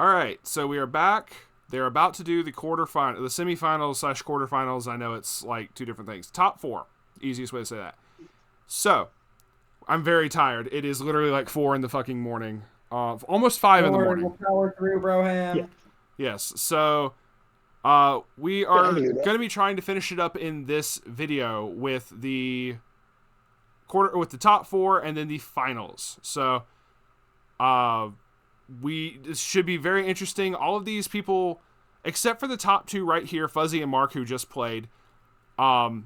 All right, so we are back. They're about to do the semifinals / quarterfinals. I know it's like two different things. Top 4, easiest way to say that. So, I'm very tired. It is literally like 4 in the fucking morning. Almost 5 in the morning. We'll power through, Broham. Yeah. Yes. So, we are going to be trying to finish it up in this video with the top 4 and then the finals. So, this should be very interesting. All of these people, except for the top 2 right here, Fuzzy and Mark, who just played, all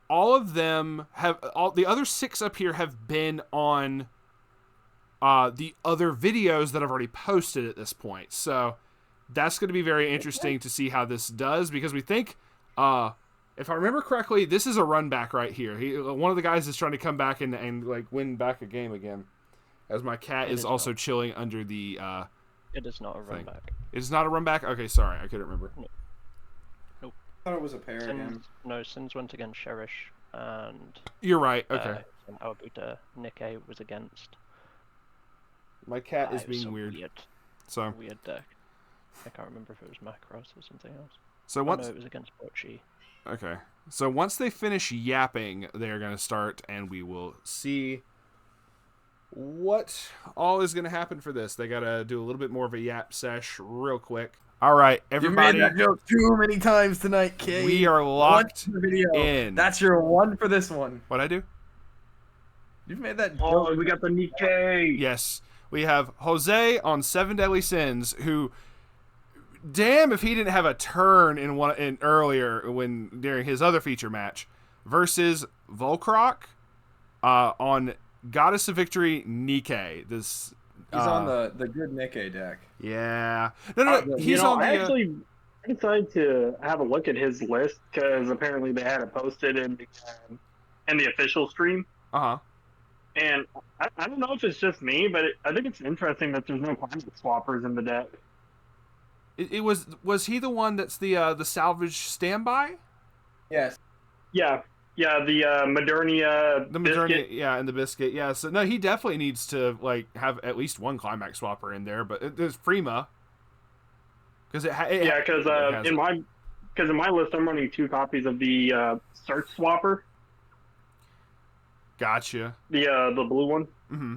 of them the other 6 up here have been on the other videos that I've already posted at this point. So that's going to be very interesting to see how this does, because we think, if I remember correctly, this is a run back right here. One of the guys is trying to come back and like win back a game again. As my cat is also chilling under the It is not a run back. It is not a run back? Okay, sorry. I couldn't remember. Nope. I thought it was a pair again. No, Sins went against Cherish, and... You're right, okay. Awabuta Nikkei was against... My cat is being weird. Weird deck. I can't remember if it was Macross or something else. So once... No, it was against Bocchi. Okay. So once they finish yapping, they're going to start, and we will see what all is going to happen for this. They got to do a little bit more of a yap sesh real quick. All right, everybody. You made that joke too many times tonight, Kay. We are locked in. That's your one for this one. What'd I do? You've made that joke. Oh, we got the Nikkei. Yes. We have Jose on 7 Deadly Sins, who, damn if he didn't have a turn in earlier during his other feature match, versus Volkrok on Goddess of Victory Nikkei. He's on the good Nikkei deck. Yeah. No. He's on the... I actually decided to have a look at his list because apparently they had it posted in the official stream. Uh-huh. And I don't know if it's just me, but I think it's interesting that there's no climate swappers in the deck. It was he the one that's the salvage standby? Yes. Yeah, the Modernia. The Modernia, yeah, and the Biscuit, yeah. So no, he definitely needs to like have at least one climax swapper in there. But there's Prima, because in my list I'm running 2 copies of the Search Swapper. Gotcha. The blue one. Mm-hmm.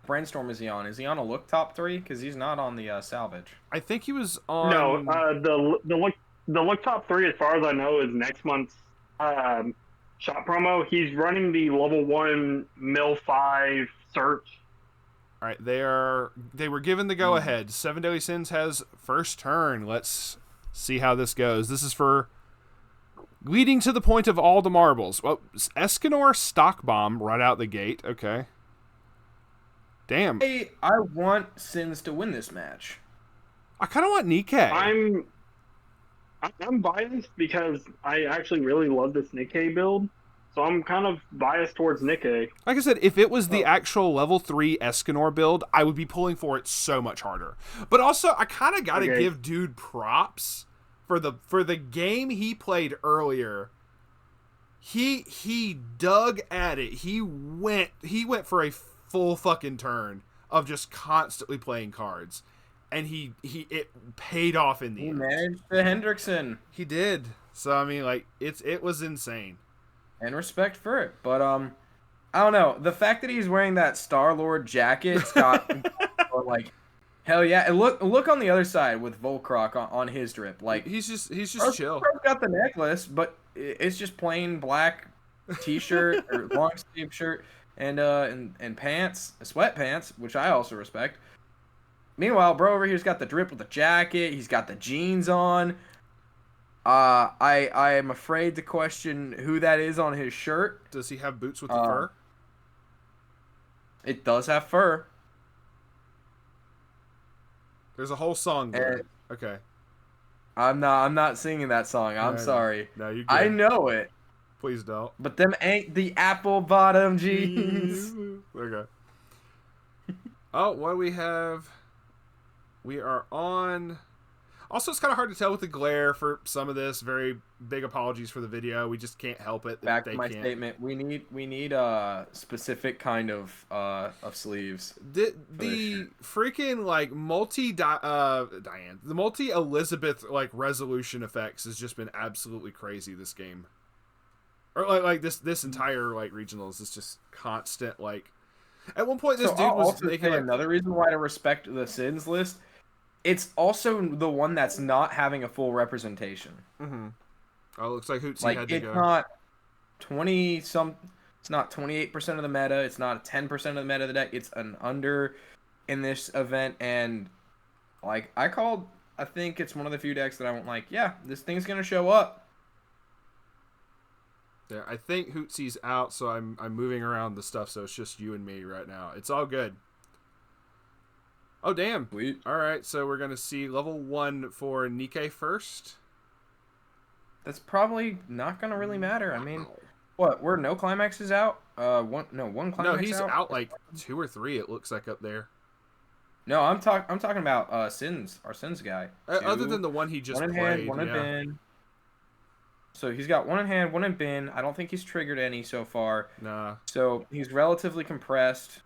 Brainstorm is he on? Is he on a look top 3? Because he's not on the salvage. I think he was on. No, the look top 3, as far as I know, is next month's shop promo. He's running the level 1 Mill 5 Search. All right, they were given the go ahead. 7 Deadly Sins has first turn. Let's see how this goes. This is for leading to the point of all the marbles. Well, Escanor stock bomb right out the gate. Okay. Damn. Hey, I want Sins to win this match. I kind of want Nikkei. I'm biased because I actually really love this Nikkei build, so I'm kind of biased towards Nikkei. Like I said, if it was the actual level 3 Escanor build, I would be pulling for it so much harder. But also, I kind of got to give dude props for the game he played earlier. He dug at it. He went for a full fucking turn of just constantly playing cards. And it paid off in the end. He managed the Hendrickson. He did. So I mean, like it was insane. And respect for it, but I don't know. The fact that he's wearing that Star-Lord jacket's got like, hell yeah. And look on the other side with Volkrok on his drip. Like he's just chill. Got the necklace, but it's just plain black t-shirt or long sleeve shirt and pants, sweatpants, which I also respect. Meanwhile, bro over here's got the drip with the jacket. He's got the jeans on. I am afraid to question who that is on his shirt. Does he have boots with the fur? It does have fur. There's a whole song there. Okay. I'm not singing that song. I'm sorry. No, you. I know it. Please don't. But them ain't the apple bottom jeans. Okay. Oh, what do we have? We are on... Also, it's kind of hard to tell with the glare for some of this. Very big apologies for the video. We just can't help it. Back They to my can't. statement. We need a specific kind of sleeves. The freaking like Diane, the multi Elizabeth like resolution effects has just been absolutely crazy this game. Or like this entire like regionals is just constant like. At one point, this dude I'll was also making say like, another reason why to respect the Sins list. It's also the one that's not having a full representation. Mm-hmm. Oh, it looks like Hootsy Like had to it's go. not 20 some. It's not 28% of the meta. It's not 10% of the meta of the deck. It's an under in this event, and like I think it's one of the few decks that I won't like. Yeah, this thing's gonna show up. Yeah, I think Hootsy's out, so I'm moving around the stuff, so it's just you and me right now. It's all good. Oh, damn. Sweet. All right, so we're going to see level 1 for Nikke first. That's probably not gonna really matter. I mean, what? We're no climaxes out. One climax. No, he's out like 2 or 3. It looks like up there. No, I'm talking about Sins, our Sins guy. Other than the one he just one in played. hand, one in yeah. bin. So he's got one in hand, one in bin. I don't think he's triggered any so far. Nah. So he's relatively compressed.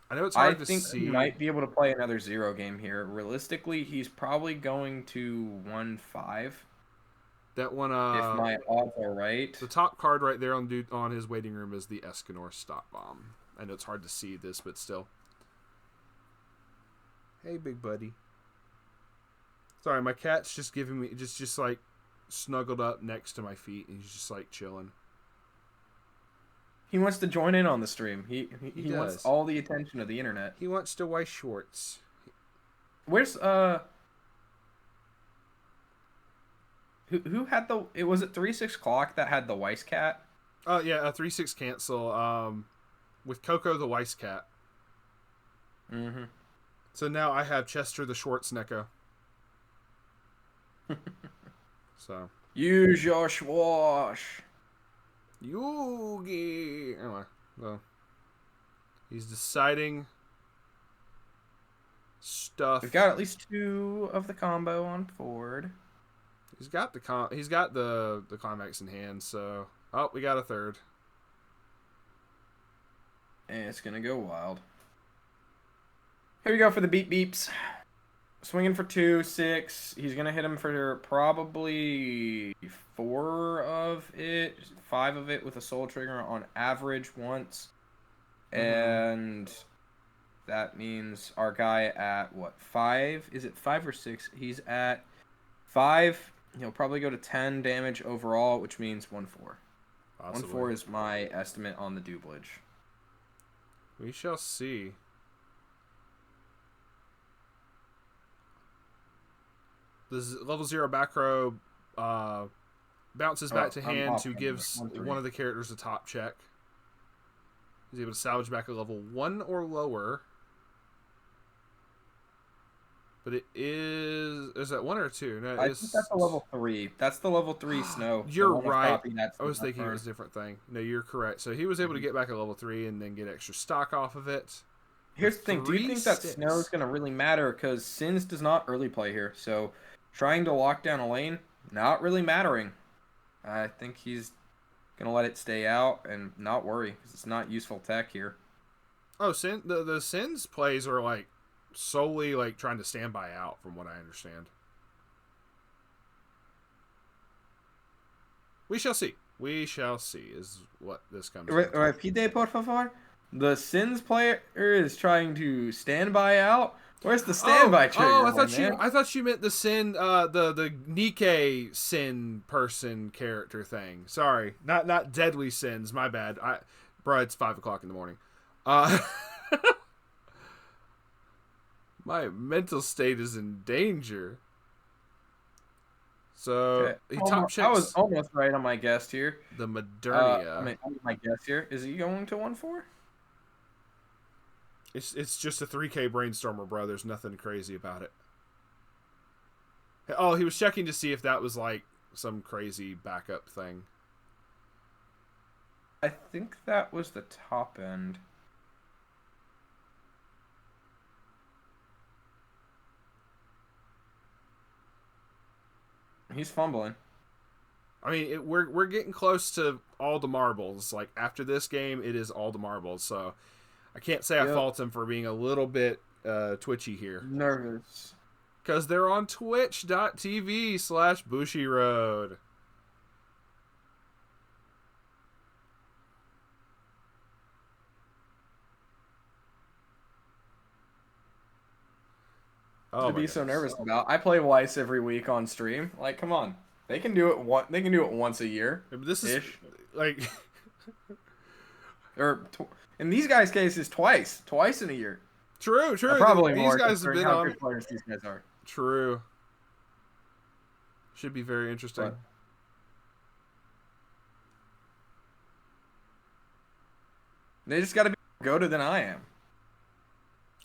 I know it's hard to think see. he might be able to play another 0 game here. Realistically, he's probably going to 1-5. That one. If my odds are right. The top card right there on his waiting room is the Escanor Stop Bomb. I know it's hard to see this, but still. Hey, big buddy. Sorry, my cat's just giving me just like snuggled up next to my feet, and he's just like chilling. He wants to join in on the stream. He wants does. all the attention of the internet. He wants to Weiss Schwarz. Where's who had the? It was it 3-6 clock that had the Weiss cat. Oh yeah, a 3-6 cancel. With Coco the Weiss cat. Mm-hmm. So now I have Chester the Schwarzenegger. So. Use your swash. Yugi. Anyway, well, he's deciding stuff. We've got at least 2 of the combo on board. He's got the climax in hand. So, we got a third. And it's gonna go wild. Here we go for the beep beeps. Swinging for 2, 6. He's gonna hit him for probably 4 of it, 5 of it with a soul trigger on average once. And that means our guy at what, 5? Is it 5 or 6? He's at 5. He'll probably go to 10 damage overall, which means 1-4. 1-4 is my estimate on the doublage. We shall see. The level 0 back row bounces back to hand to gives one of the characters a top check. He's able to salvage back a level 1 or lower. But it is that 1 or 2? No, I think that's a level 3. That's the level 3 snow. You're right. I was the thinking it was a different thing. No, you're correct. So he was able to get back a level 3 and then get extra stock off of it. Here's the thing. Do you think that snow is going to really matter? Because Sins does not early play here. So trying to lock down a lane, not really mattering. I think he's going to let it stay out and not worry. Because it's not useful tech here. Oh, the Sins plays are like solely like trying to stand by out, from what I understand. We shall see. We shall see is what this comes to. Repite, por favor. The Sins player is trying to stand by out. Where's the standby trigger? Oh, I thought you meant the Sin, the Nikke Sin person character thing. Sorry, not Deadly Sins. My bad. Bro, it's 5:00 in the morning. My mental state is in danger. So okay. he top checks. I was almost right on my guess here. The Modernia. My guess here is he going to 1-4? It's just a 3K brainstormer, bro. There's nothing crazy about it. Oh, he was checking to see if that was like some crazy backup thing. I think that was the top end. He's fumbling. I mean, we're getting close to all the marbles. Like, after this game, it is all the marbles. So I can't say I fault him for being a little bit twitchy here. Nervous. Because they're on twitch.tv/Bushiroad. To be so nervous about. I play Weiss every week on stream. Like, come on. They can do it They can do it once a year. This is like, in these guys' cases, twice in a year. True. Probably these more. Guys have been on. Good players these guys are. True. Should be very interesting. But they just got to be goated than I am.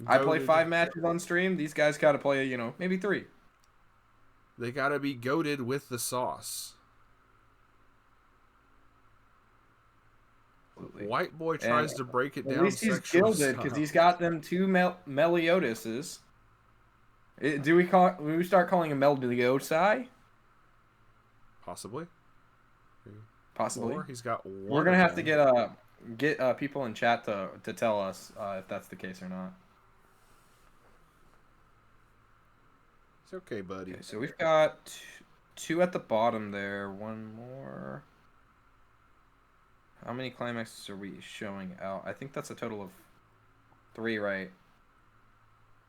I play 5 matches on stream. These guys got to play, maybe 3. They got to be goated with the sauce. Absolutely. White boy tries to break it down. At least he's gilded because he's got them 2 Meliodases. Do we start calling him Meliodas? Possibly. Or he's got one. We're gonna have to get people in chat to tell us if that's the case or not. It's okay, buddy. Okay, so we've got 2 at the bottom there. 1 more. How many climaxes are we showing out? I think that's a total of 3, right?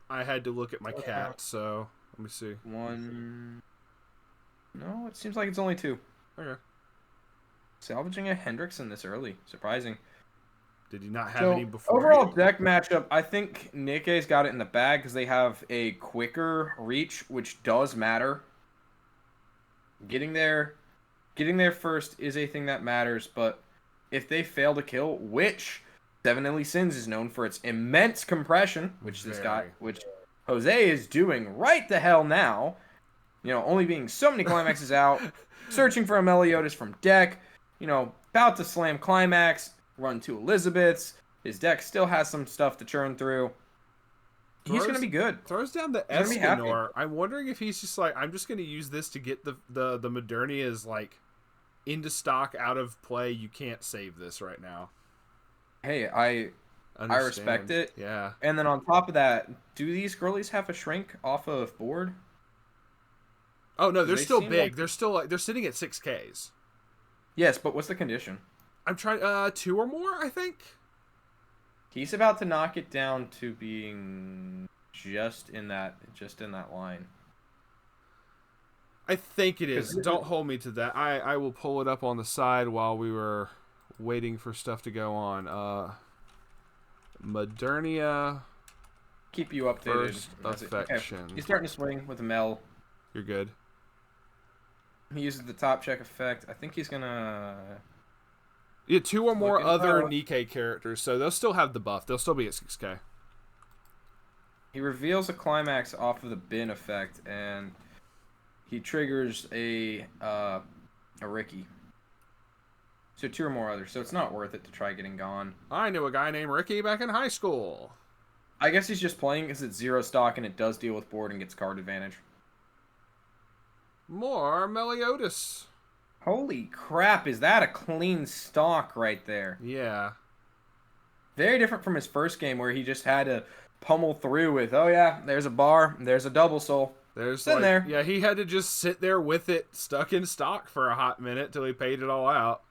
I had to look at my cat, so let me see. 1. No, it seems like it's only 2. Okay. Salvaging a Hendrickson this early. Surprising. Did he not have any before? Overall deck matchup, I think Nikkei's got it in the bag because they have a quicker reach, which does matter. Getting there first is a thing that matters, but if they fail to kill, which 7 Deadly Sins is known for its immense compression, which Jose is doing right the hell now. Only being so many climaxes out, searching for a Meliodas from deck, about to slam climax, run 2 Elizabeths. His deck still has some stuff to churn through. He's going to be good. Throws down the Escanor. I'm wondering if he's just like, I'm just going to use this to get the Modernia's like into stock, out of play. You can't save this right now. Hey, I respect it. Yeah. And then on top of that, do these girlies have a shrink off of board? Oh no, they're still big. They're still they're sitting at 6Ks. Yes, but what's the condition? I'm trying 2 or more, I think. He's about to knock it down to being just in that line. I think it is. Don't hold me to that. I will pull it up on the side while we were waiting for stuff to go on. Modernia. Keep you updated. First affection. Okay. He's starting to swing with a Mel. You're good. He uses the top check effect. I think he's gonna. Yeah, 2 or more other Nikkei characters, so they'll still have the buff. They'll still be at 6K. He reveals a climax off of the bin effect, and he triggers a Ricky. So 2 or more others. So it's not worth it to try getting gone. I knew a guy named Ricky back in high school. I guess he's just playing because it's 0 stock and it does deal with board and gets card advantage. More Meliodas. Holy crap, is that a clean stock right there? Yeah. Very different from his first game where he just had to pummel through with, oh yeah, there's a bar, there's a double soul. There's in there. Yeah, he had to just sit there with it stuck in stock for a hot minute till he paid it all out.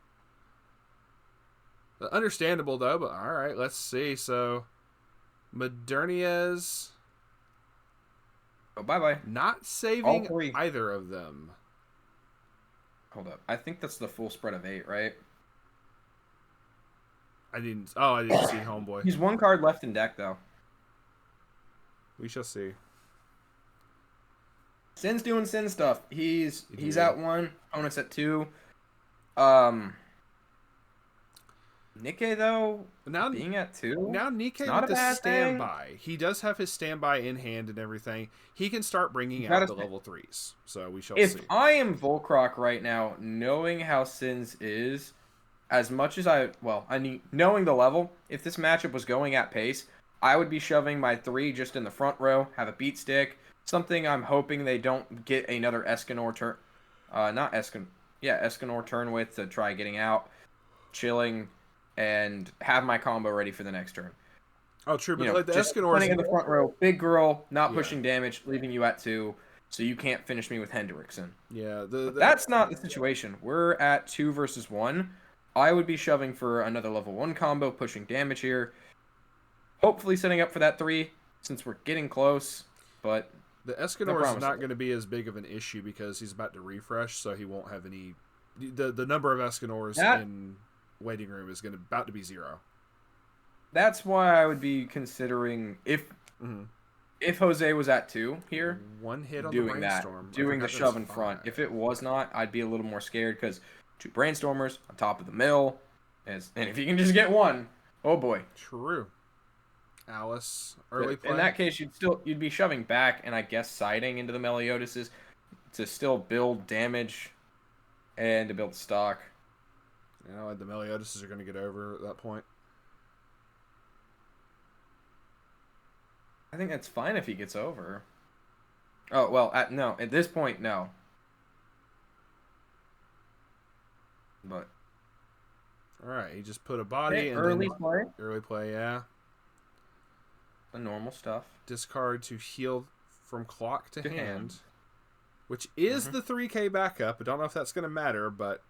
Understandable though, but alright, let's see. So, Modernia's... Oh, bye-bye. Not saving either of them. Hold up. I think that's the full spread of 8, right? I didn't see Homeboy. He's 1 card left in deck, though. We shall see. Sin's doing Sin stuff. He's at 1. Opponent's at 2. Nikkei, though, now being at 2. Now Nikkei with the standby. He does have his standby in hand and everything. He can start bringing out the level 3s. So we shall see. If I am Volcroc right now, knowing how Sins is, as much as knowing the level, if this matchup was going at pace, I would be shoving my 3 just in the front row, have a beat stick, something I'm hoping they don't get another Escanor turn. not Escanor turn with to try getting out, chilling, and have my combo ready for the next turn. Oh, true, but You know, like the just Escanors, putting in the front row, big girl, not Yeah. pushing damage, leaving you at 2, so you can't finish me with Hendrickson. yeah, That's not the situation. We're at 2 versus 1. I would be shoving for another level 1 combo, pushing damage here. Hopefully setting up for that 3, since we're getting close, but the no Escanor is promises. not going to be as big of an issue because he's about to refresh, so he won't have any. The number of Escanors in waiting room is about to be 0. That's why I would be considering if Jose was at 2 here, One hit on doing the that, brainstorm, doing the shove in front. If it was not, I'd be a little more scared because 2 brainstormers on top of the mill, and if you can just get 1, oh boy. True. Alice early play. In that case, you'd be shoving back and I guess siding into the Meliodases to still build damage and to build stock. You know, the Meliodases are going to get over at that point. I think that's fine if he gets over. Oh well, at this point, no. But all right, he just put a body and early then play. Early play, yeah. The normal stuff. Discard to heal from clock to hand, which is the 3K backup. I don't know if that's going to matter, but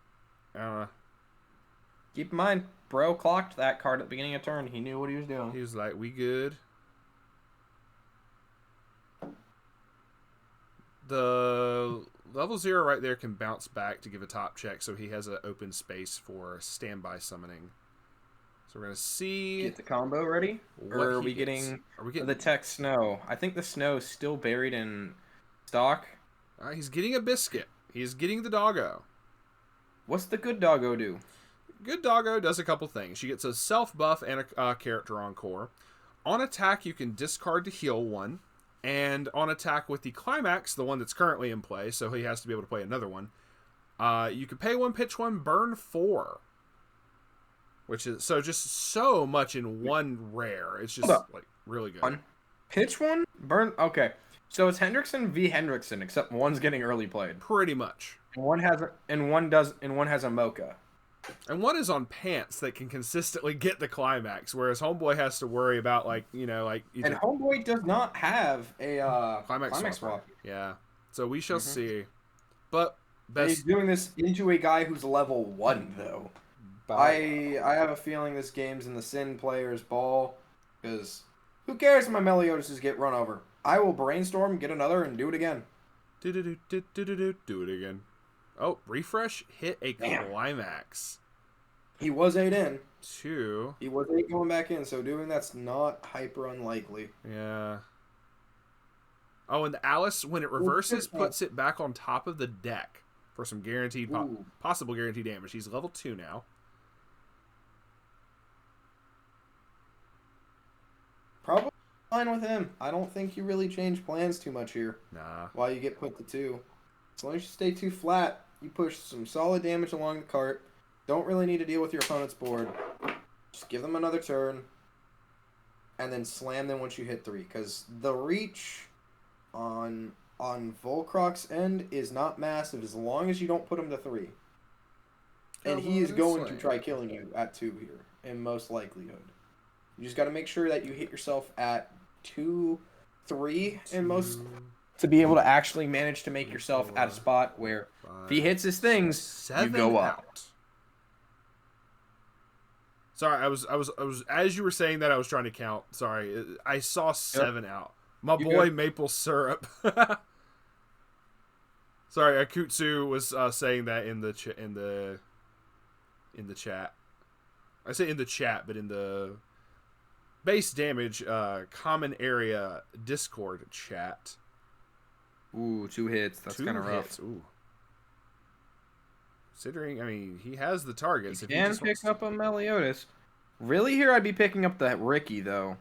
keep in mind, bro clocked that card at the beginning of turn. He knew what he was doing. He was like, "We good." The level 0 right there can bounce back to give a top check, so he has an open space for standby summoning. So we're gonna see. Get the combo ready, or are we getting the tech snow? I think the snow is still buried in stock. He's getting a biscuit. He's getting the doggo. What's the good doggo do? Good doggo does a couple things. She gets a self buff and a character encore. On attack, you can discard to heal 1. And on attack with the climax, the one that's currently in play, so he has to be able to play another one, you can pay 1, pitch 1, burn 4. Which is just so much in one rare. It's just like really good. Pitch 1, burn. Okay, so it's Hendrickson v Hendrickson, except one's getting early played. Pretty much. And one has a mocha. And one is on pants that can consistently get the climax, whereas Homeboy has to worry about And Homeboy does not have a climax swap. Yeah, so we shall see. But he's doing this into a guy who's level 1 though. I have a feeling this game's in the Sin player's ball, because who cares if my Meliodases get run over? I will brainstorm, get another, and do it again. Do it again. Oh, refresh, hit a climax. He was 8 in. 2. He was 8 going back in, so doing that's not hyper unlikely. Yeah. Oh, and the Alice, when it reverses, puts it back on top of the deck for some guaranteed, possible guaranteed damage. He's level 2 now. Probably fine with him. I don't think you really change plans too much here. Nah. While you get put to 2. As long as you stay 2 flat, you push some solid damage along the cart. Don't really need to deal with your opponent's board. Just give them another turn. And then slam them once you hit 3. Because the reach on Volcrox's end is not massive as long as you don't put him to 3. And he is going to try killing you at 2 here, in most likelihood. You just got to make sure that you hit yourself at 2, 3 in most, to be able to actually manage to make yourself at a spot where if he hits his things, you go up. Sorry, I was as you were saying that I was trying to count. Sorry, I saw 7 out. My boy Maple Syrup. Sorry, Akutsu was saying that in the chat. I say in the chat, but in the base damage common area Discord chat. Ooh, 2 hits. That's kind of rough. Ooh. Considering, I mean, he has the targets. He can pick up a Meliodas. Really, here I'd be picking up the Ricky though,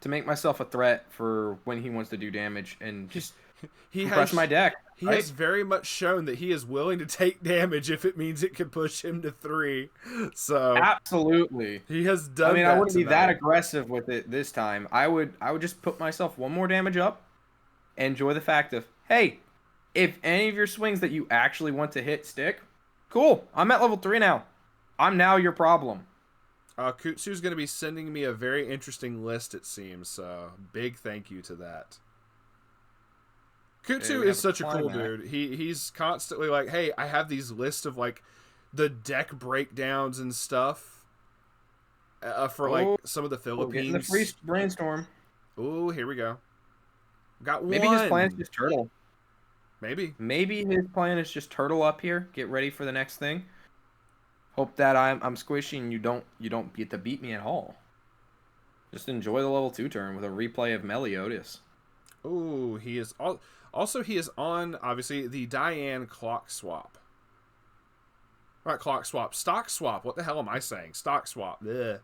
to make myself a threat for when he wants to do damage and just crush my deck. He has very much shown that he is willing to take damage if it means it can push him to 3. So absolutely, he has done. I mean, I wouldn't be that aggressive with it this time. I would just put myself 1 more damage up, enjoy the fact of, hey, if any of your swings that you actually want to hit stick, cool. I'm at level 3 now. I'm now your problem. Kutsu's going to be sending me a very interesting list, it seems. So big thank you to that. Kutsu is such a cool dude. He's constantly like, hey, I have these lists of like the deck breakdowns and stuff for like some of the Philippines. Getting the free brainstorm. Oh, here we go. Got one. Maybe his plan is just turtle. Maybe his plan is just turtle up here. Get ready for the next thing. Hope that I'm squishy and you don't get to beat me at all. Just enjoy the level 2 turn with a replay of Meliodas. Oh, he is also he is on obviously the Diane clock swap. Not clock swap, stock swap. What the hell am I saying? Stock swap. Ugh.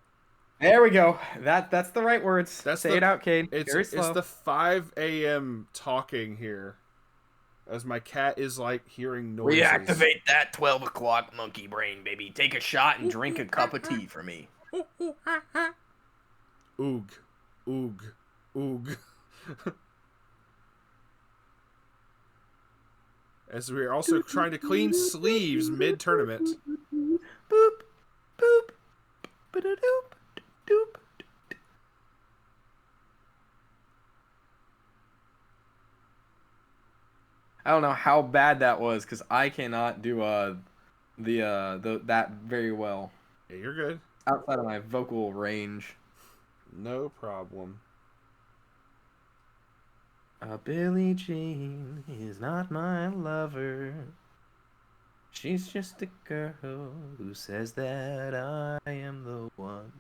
There we go. That's the right words. Say it out, Cade. It's the 5 a.m. talking here. As my cat is like hearing noises. Reactivate that 12 o'clock monkey brain, baby. Take a shot and drink a cup of tea for me. Oog. Oog. Oog. As we are also trying to clean sleeves mid-tournament. Boop. Boop. Ba-da-doop. Doop. I don't know how bad that was because I cannot do that very well. Yeah, you're good. Outside of my vocal range. No problem. Billie Jean is not my lover. She's just a girl who says that I am the one.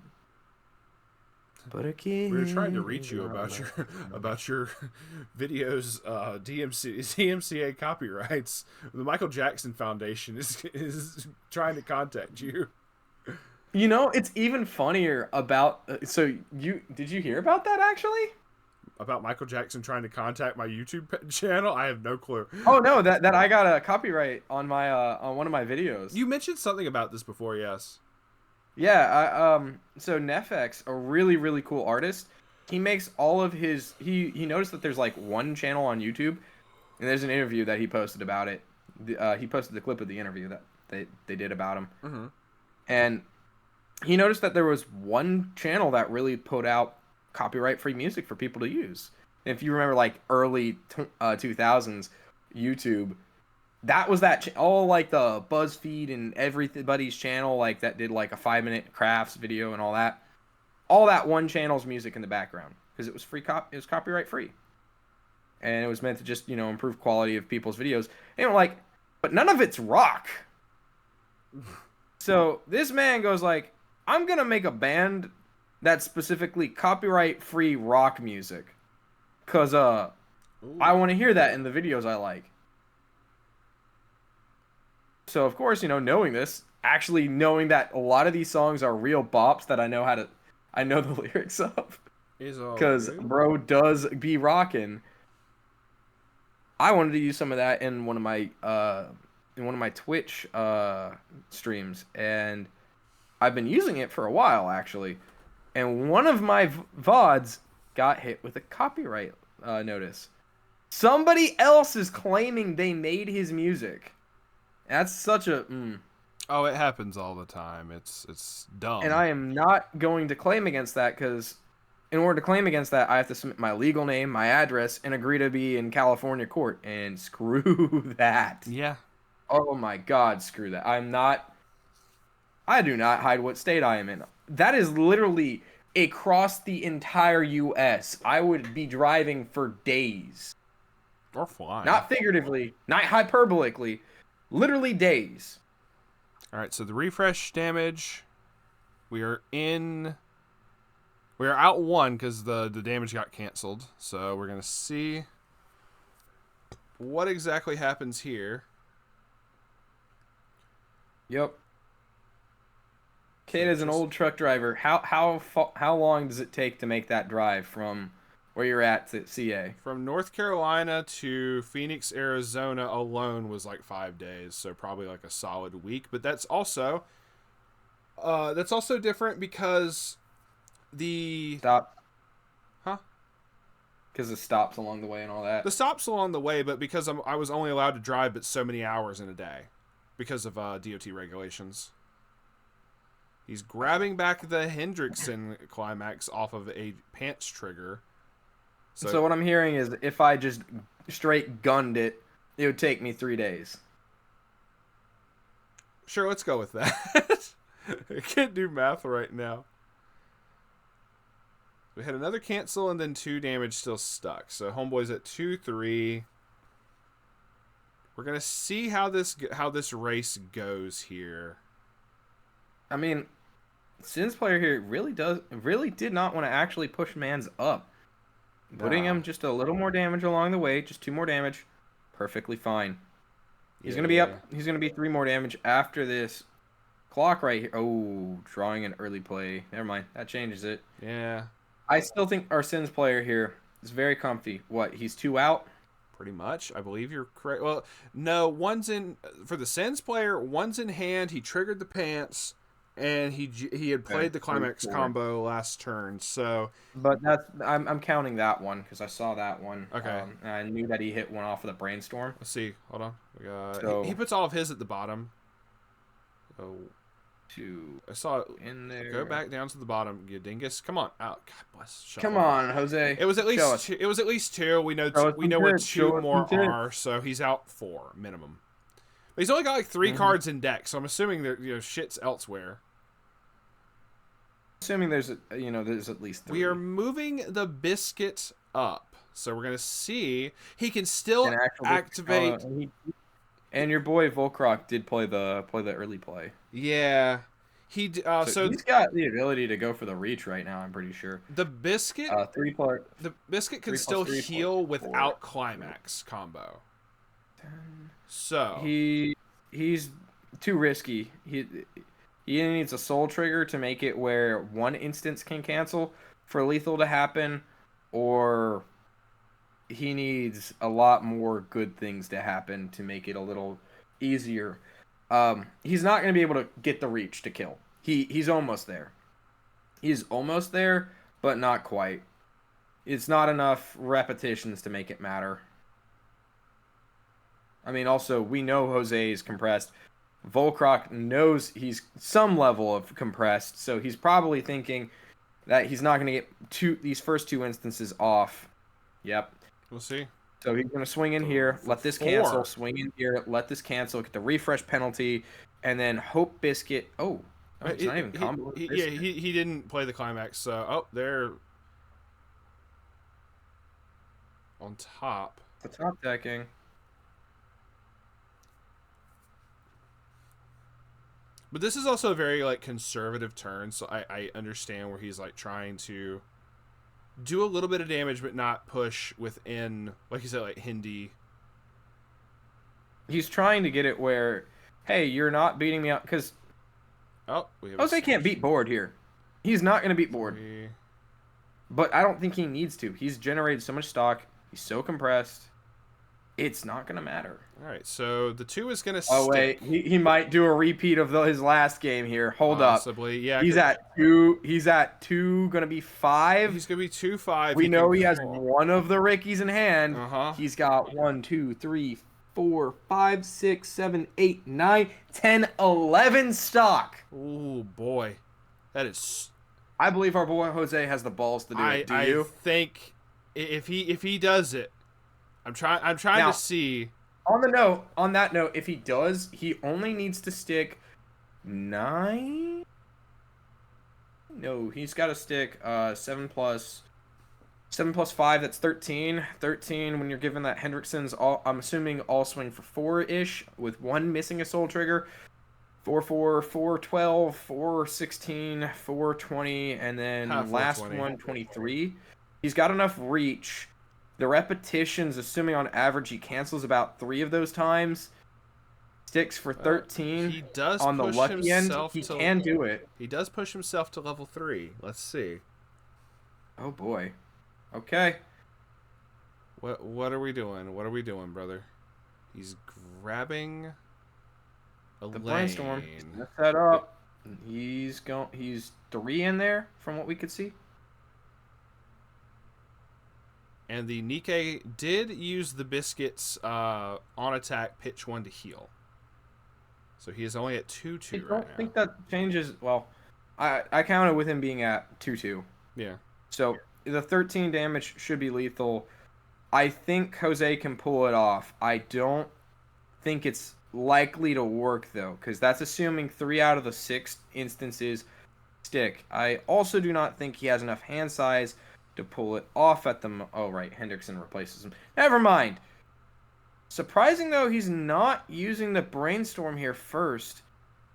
But a kid. We were trying to reach you about your videos, DMCA copyrights. The Michael Jackson Foundation is trying to contact you. You know, it's even funnier about. Did you hear about that actually? About Michael Jackson trying to contact my YouTube channel? I have no clue. Oh no, that I got a copyright on my on one of my videos. You mentioned something about this before, yes. Yeah, so Nefx, a really, really cool artist, he makes all of his, he noticed that there's like one channel on YouTube, and there's an interview that he posted about it. He posted the clip of the interview that they did about him. Mm-hmm. And he noticed that there was one channel that really put out copyright-free music for people to use. And if you remember like early 2000s YouTube, that was all like the BuzzFeed and everybody's channel like that did like a 5-minute crafts video and all that one channel's music in the background because it was it was copyright free, and it was meant to just improve quality of people's videos. And like, but none of it's rock. So this man goes like, I'm gonna make a band that's specifically copyright free rock music, cause I want to hear that in the videos I like. So, of course, knowing this, actually knowing that a lot of these songs are real bops that I know the lyrics of. Because bro does be rocking. I wanted to use some of that in one of my Twitch streams, and I've been using it for a while, actually. And one of my VODs got hit with a copyright notice. Somebody else is claiming they made his music. That's such a... Oh, it happens all the time. It's dumb. And I am not going to claim against that because in order to claim against that, I have to submit my legal name, my address, and agree to be in California court. And screw that. Yeah. Oh my God, screw that. I do not hide what state I am in. That is literally across the entire U.S. I would be driving for days. Or flying. Not figuratively, not hyperbolically. Literally days. All right, so the refresh damage, we are out 1 because the damage got canceled. So we're going to see what exactly happens here. Yep. Kate is an old truck driver. How long does it take to make that drive from where you're at to CA? From North Carolina to Phoenix, Arizona alone was like 5 days, so probably like a solid week. But that's also different because the Stop. Huh? Because the stops along the way and all that. The stops along the way, but because I was only allowed to drive but so many hours in a day because of DOT regulations. He's grabbing back the Hendrickson climax off of a pants trigger. So what I'm hearing is if I just straight gunned it, it would take me 3 days. Sure, let's go with that. I can't do math right now. We had another cancel and then 2 damage still stuck. So Homeboy's at 2-3. We're gonna see how this race goes here. I mean, Sin's player here really did not want to actually push Mans up. Putting him just a little more damage along the way, just 2 more damage, perfectly fine. He's gonna be up. He's gonna be 3 more damage after this clock right here. Oh, drawing an early play. Never mind. That changes it. Yeah. I still think our Sin's player here is very comfy. What? He's 2 out. Pretty much. I believe you're correct. Well, no, for the Sens player, one's in hand. He triggered the pants, and he had played the climax combo last turn. So, but I'm counting that one because I saw that one. Okay. And I knew that he hit one off of the brainstorm. Let's see. Hold on. We got. He puts all of his at the bottom. Oh. I saw it in there. Go back down to the bottom. You dingus. Come on out. God bless. Come on, Jose. It was at least 2. We know where 2 more are, so he's out 4 minimum. But he's only got like 3 cards in deck, so I'm assuming that shit's elsewhere. Assuming there's at least 3. We are moving the biscuit up, so we're gonna see he can still activate. And your boy Volkrok did play the early play. Yeah, so he's got the ability to go for the reach right now. I'm pretty sure. The biscuit, the biscuit can still heal without climax combo. 10. So he's too risky. He needs a soul trigger to make it where 1 instance can cancel for lethal to happen, or he needs a lot more good things to happen to make it a little easier. He's not going to be able to get the reach to kill. He's almost there. He's almost there, but not quite. It's not enough repetitions to make it matter. I mean, also, we know Jose is compressed. Volkrok knows he's some level of compressed, so he's probably thinking that he's not going to get these first 2 instances off. Yep. We'll see. So he's going to swing in here, let this cancel, swing in here, let this cancel, get the refresh penalty, and then hope Biscuit. Oh, it's not even combo. He didn't play the climax, so they're on top. The top decking. But this is also a very conservative turn, so I understand where he's trying to do a little bit of damage, but not push within, like you said, Hindi. He's trying to get it where, hey, you're not beating me up, because Jose can't beat board here. He's not going to beat board. But I don't think he needs to. He's generated so much stock. He's so compressed. It's not going to matter. All right, so the 2 is going to Oh, wait. He might do a repeat of his last game here. Hold Possibly, up. Yeah. He's at 2. He's at 2, going to be 5. He's going to be 2-5. We know he has one of the Rickies in hand. Uh-huh. He's got 1, 2, 3, 4, 5, 6, 7, 8, 9, 10, 11 stock. Oh, boy. That is... I believe our boy Jose has the balls to do it. Do you? I think if he does it, I'm trying to see... On that note, if he does, he only needs to stick 9. No, he's got to stick 7 plus 5. That's 13. 13 when you're given that Hendrickson's. I'm assuming all swing for 4-ish with 1 missing a soul trigger. 4-4, 4-12, 4-16, 4-20, and then last one 23. He's got enough reach. The repetitions, assuming on average he cancels about 3 of those times, sticks for 13. He does on the push lucky end. himself He to- can do it. He does push himself to level 3. Let's see. Oh boy. Okay. What are we doing? What are we doing, brother? He's grabbing a The lane. brainstorm. Set that up. He's 3 in there from what we could see. And the Nikkei did use the Biscuits on attack, pitch 1 to heal. So he is only at 2-2 I right don't now. think that changes. Well, I counted with him being at 2-2. Yeah. So the 13 damage should be lethal. I think Jose can pull it off. I don't think it's likely to work, though, because that's assuming 3 out of the 6 instances stick. I also do not think he has enough hand size to pull it off at the... Oh, right. Hendrickson replaces him. Never mind. Surprising, though, he's not using the Brainstorm here first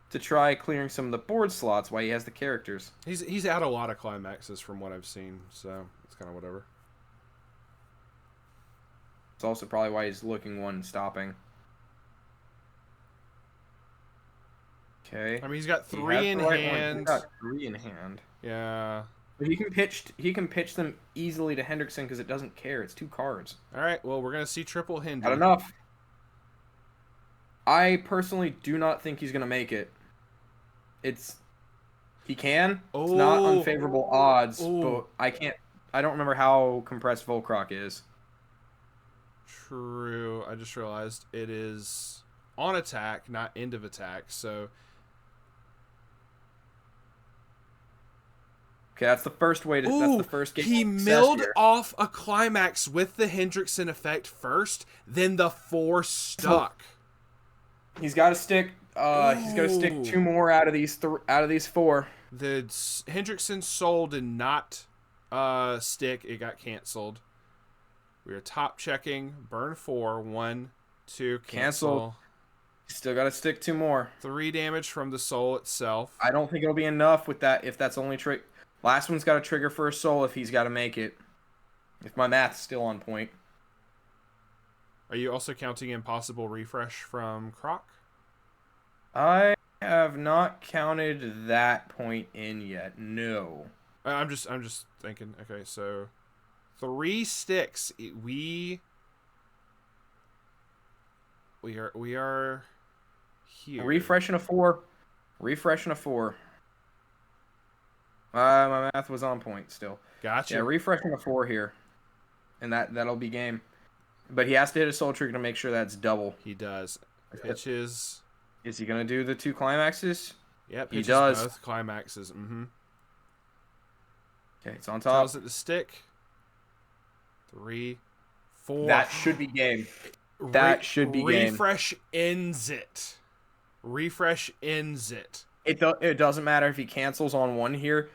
to try clearing some of the board slots while he has the characters. He's had a lot of climaxes from what I've seen, so it's kind of whatever. It's also probably why he's looking one and stopping. Okay. I mean, he's got 3 in hand. He's got 3 in hand. Yeah. But he can pitch them easily to Hendrickson because it doesn't care. It's 2 cards. All right, well, we're going to see triple Hindi. Not enough. I personally do not think he's going to make it. He can. It's not unfavorable odds, but I don't remember how compressed Volcroc is. True. I just realized it is on attack, not end of attack. So okay, that's the first way to. That's the first game. He milled off a climax with the Hendrickson effect first, then the 4 stuck. He's got to stick. He's got to stick 2 more out of these 4. The Hendrickson soul did not stick. It got canceled. We are top checking. Burn 4. 1, 2. Cancel. Still got to stick 2 more. 3 damage from the soul itself. I don't think it'll be enough with that if that's only trick. Last one's got to trigger for a soul if he's got to make it. If my math's still on point. Are you also counting impossible refresh from Croc? I have not counted that point in yet. No. I'm just thinking. Okay, so 3 sticks. We are here. Refreshing a 4. Refreshing a 4. My math was on point still. Gotcha. Yeah, refreshing a 4 here. And that'll be game. But he has to hit a soul trigger to make sure that's double. He does. Pitches. Is he going to do the 2 climaxes? Yep, he does. Both climaxes. Mm-hmm. Okay, it's on top. Tells it to stick. 3, 4. That should be game. That should be game. Refresh ends it. Refresh ends it. It doesn't matter if he cancels on 1 here.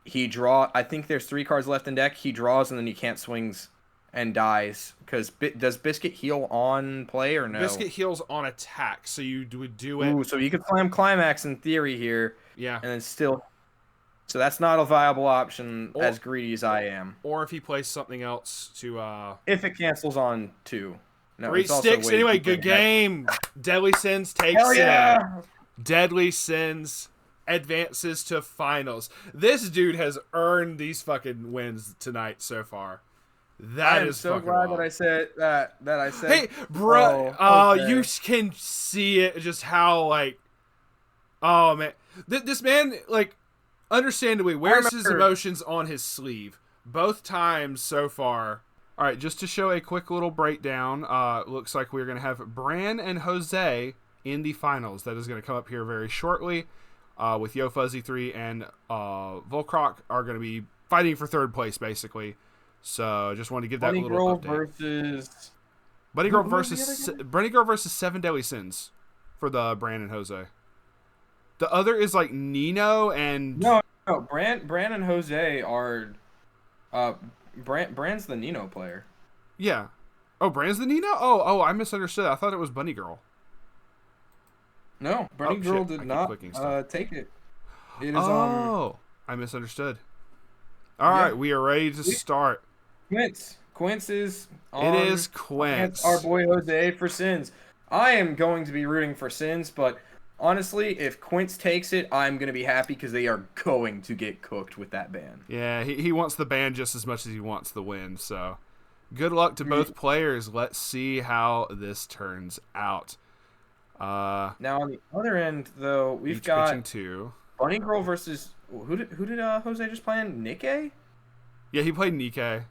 I think there's 3 cards left in deck. He draws and then he can't swings and dies. Because does Biscuit heal on play or no? Biscuit heals on attack, so you would do it. Ooh, so you could slam Climax in theory here. Yeah. And then still... So that's not a viable option as greedy as I am. Or if he plays something else to... If it cancels on 2. No, 3 sticks. Anyway, good game. Deadly Sins takes it. Deadly Sins advances to finals. This dude has earned these fucking wins tonight so far. That is so fucking glad wild. that I said that. I said. Hey, bro, okay. You can see it just how like, oh man, this man like, understandably wears his emotions on his sleeve both times so far. All right, just to show a quick little breakdown, looks like we're gonna have Bran and Jose in the finals. That is gonna come up here very shortly. With Yo Fuzzy 3 and Volcroc are gonna be fighting for 3rd place basically. So just wanted to give that little update. Bunny Girl versus 7 Deadly Sins for the Bran and Jose. The other is like Nino and no, Bran and Jose are Bran's the Nino player. Yeah. Oh, Bran's the Nino? Oh, I misunderstood. I thought it was Bunny Girl. No, Bunny Girl did not take it. It is I misunderstood. All right, we are ready to start. Quince is on. It is Quince. Our boy Jose for Sins. I am going to be rooting for Sins, but honestly, if Quince takes it, I'm going to be happy because they are going to get cooked with that ban. Yeah, he wants the ban just as much as he wants the win, so good luck to both players. Let's see how this turns out. Now, on the other end, though, we've got Bunny Girl versus... Who did Jose just play in? Nikkei? Yeah, he played Nikkei.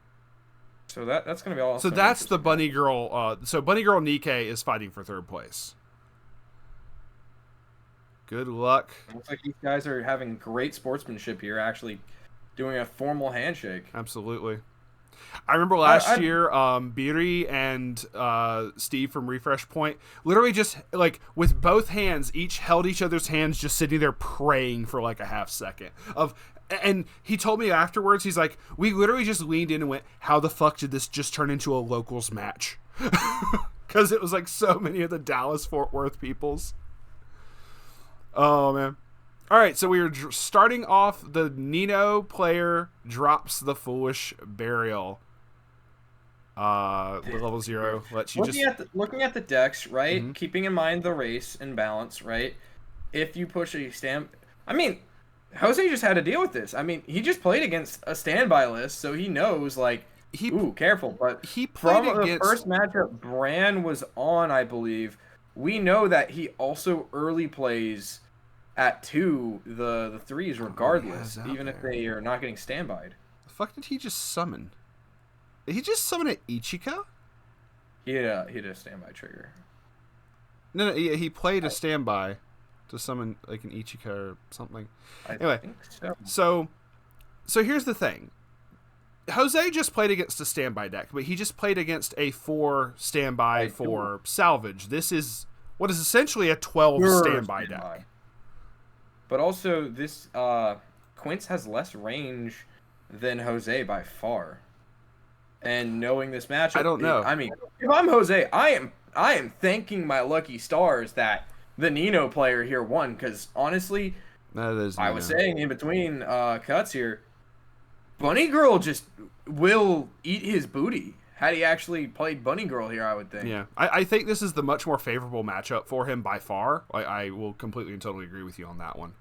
So that's going to be all. So that's the Bunny Girl. So Bunny Girl Nikkei is fighting for third place. Good luck. Looks like these guys are having great sportsmanship here, actually doing a formal handshake. Absolutely. I remember last year, Biri and Steve from Refresh Point literally just, like, with both hands, each held each other's hands, just sitting there praying for, like, a half second. And he told me afterwards, he's like, we literally just leaned in and went, how the fuck did this just turn into a locals match? Because it was, like, so many of the Dallas-Fort Worth peoples. Oh, man. All right, so we are starting off. The Nino player drops the Foolish Burial. Level 0 lets you looking at the decks, right? Mm-hmm. Keeping in mind the race and balance, right? If you push a stamp, I mean, Jose just had to deal with this. I mean, he just played against a standby list, so he knows, like, ooh, careful. But he played from against... the first matchup Bran was on, I believe, we know that he also early plays at 2 the 3s regardless, even if they are not getting standbyed. The fuck did he just summon? Did he just summon an Ichika? He had a standby trigger. No, he played a standby to summon like an Ichika or something. Anyway, think so. So here's the thing. Jose just played against a standby deck, but he just played against a 4 standby for salvage. This is what is essentially a 12 standby deck. But also, this Quince has less range than Jose by far. And knowing this matchup, I don't know. I mean, if I'm Jose, I am thanking my lucky stars that the Nino player here won. Because honestly, I was saying in between cuts here, Bunny Girl just will eat his booty. Had he actually played Bunny Girl here, I would think. Yeah, I think this is the much more favorable matchup for him by far. I will completely and totally agree with you on that one.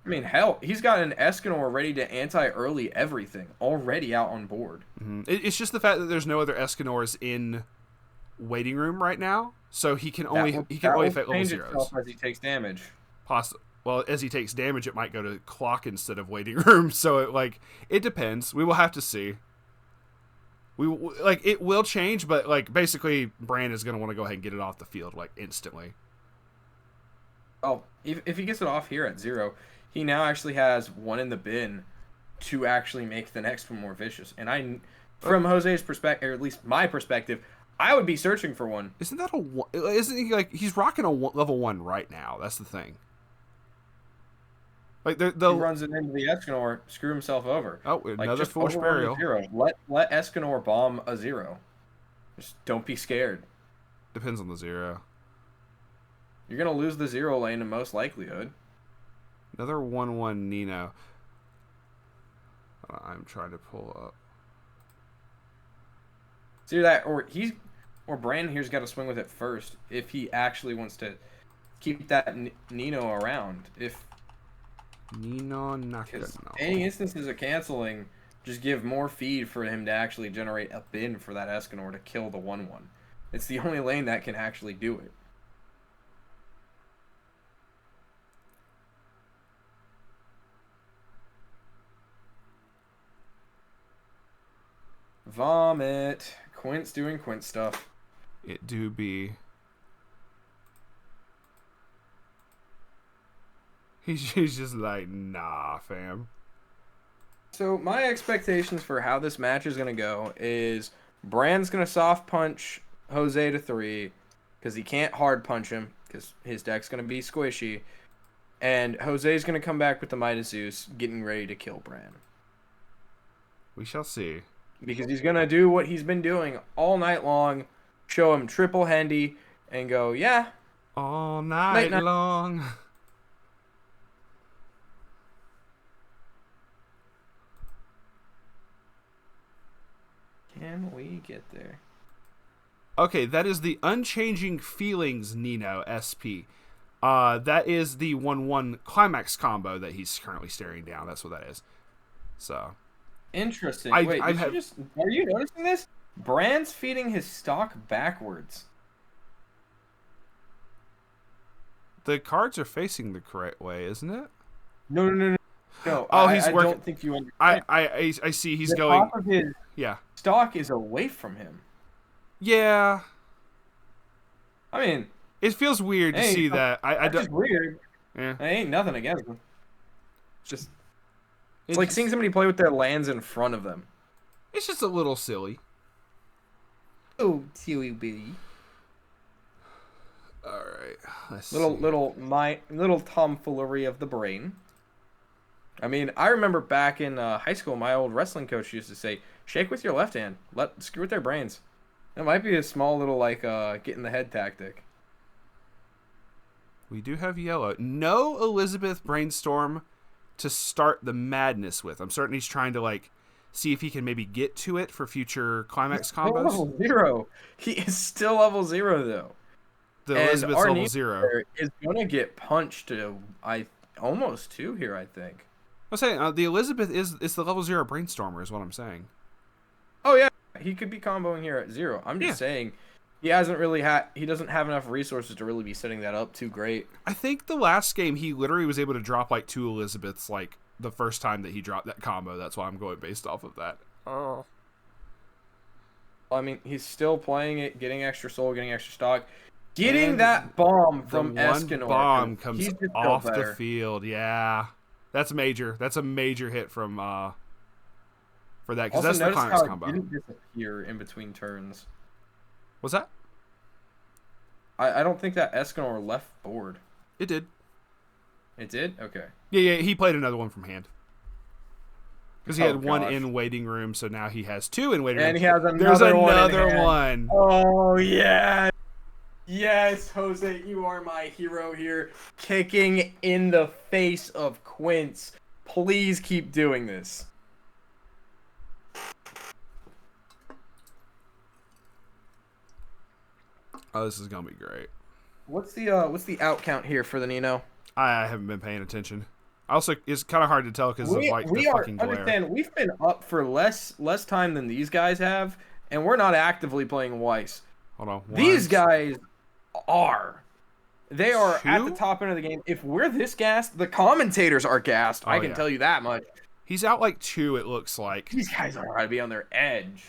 I mean, hell, he's got an Escanor ready to anti-early everything, already out on board. Mm-hmm. It's just the fact that there's no other Escanors in waiting room right now, so he can only affect level 0s. As he takes damage. Well, as he takes damage, it might go to clock instead of waiting room. So it depends. We will have to see. It will change, but basically, Bran is going to want to go ahead and get it off the field instantly. Oh, if he gets it off here at 0, he now actually has 1 in the bin to actually make the next one more vicious. And from Jose's perspective, or at least my perspective, I would be searching for one. Isn't that isn't he he's rocking a level 1 right now? That's the thing. He runs it into the Escanor, screw himself over. Oh, another Foolish Burial. Let Escanor bomb a 0. Just don't be scared. Depends on the 0. You're going to lose the 0 lane in most likelihood. Another 1/1 Nino. I'm trying to pull up. See that, or Brandon here's got to swing with it first if he actually wants to keep that Nino around. If Nino Nakano. Any instances of canceling, just give more feed for him to actually generate a bin for that Escanor to kill the 1/1. It's the only lane that can actually do it. Vomit. Quince doing Quince stuff. It do be. He's just like, nah, fam. So my expectations for how this match is going to go is Bran's going to soft punch Jose to 3 because he can't hard punch him because his deck's going to be squishy. And Jose's going to come back with the Midas Zeus getting ready to kill Bran. We shall see. Because he's going to do what he's been doing all night long, show him triple handy, and go, yeah. All night long. Can we get there? Okay, that is the Unchanging Feelings Nino SP. That is the 1/1 climax combo that he's currently staring down. That's what that is. So... Interesting. Wait, are you noticing this? Bran's feeding his stock backwards. The cards are facing the correct way, isn't it? No. No, Oh, I, he's I working. don't think you understand. I see. He's the going. top of his Yeah. stock is away from him. Yeah. I mean, It feels weird to hey, see that. I that's don't. just weird. Yeah. It ain't nothing against him. It's It's like just, seeing somebody play with their lands in front of them. it's just a little silly. Oh, silly bitty. All right. Let's Little tomfoolery of the brain. I mean, I remember back in high school, my old wrestling coach used to say, "Shake with your left hand. Screw with their brains." It might be a small little like get in the head tactic. We do have yellow. No Elizabeth Brainstorm to start the madness with. I'm certain he's trying to like see if he can maybe get to it for future climax Still combos. level 0. He is still level 0 though. The And Elizabeth's our level Nino 0. player is gonna get punched to almost 2 here, I think. I'm saying the Elizabeth is the level 0 Brainstormer is what I'm saying. Oh yeah, he could be comboing here at 0. I'm just saying he doesn't have enough resources to really be setting that up too great. I think the last game he literally was able to drop like 2 Elizabeths like the first time that he dropped that combo. That's why I'm going based off of that. Oh. I mean, he's still playing it, getting extra soul, getting extra stock, getting And that bomb from the one Escanor. bomb comes He's just off built the better. field. Yeah, that's major. That's a major hit from for that because Also, that's the notice climax how it combo. didn't disappear in between turns. What's that? I don't think that Escanor left board. It did. It did? Okay. Yeah. He played another one from hand because he Oh, had one gosh. in waiting room, so now he has 2 in waiting And room. he has another There's one in another hand. one. Oh, yeah. Yes, Jose, you are my hero here. Kicking in the face of Quince. Please keep doing this. Oh, this is gonna be great. What's the out count here for the Nino? I haven't been paying attention. Also, it's kind of hard to tell because of like the fucking glare. Understand, we've been up for less time than these guys have, and we're not actively playing Weiss. Hold on. These guys are. They are at the 2? top end of the game. If we're this gassed, the commentators are gassed. I can yeah. tell you that much. He's out like 2. It looks like These guys are going to be on their edge.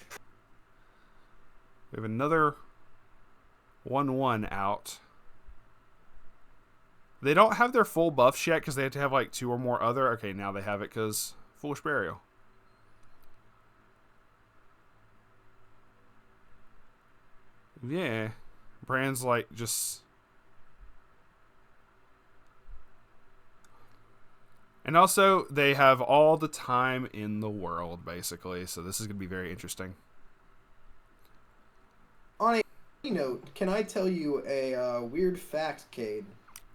we have another 1/1 out. They don't have their full buffs yet because they have to have like 2 or more other. Okay, now they have it because Foolish Burial. Yeah, Brand's like just. And also, they have all the time in the world, basically. So this is going to be very interesting. On a note, can I tell you a weird fact, Cade?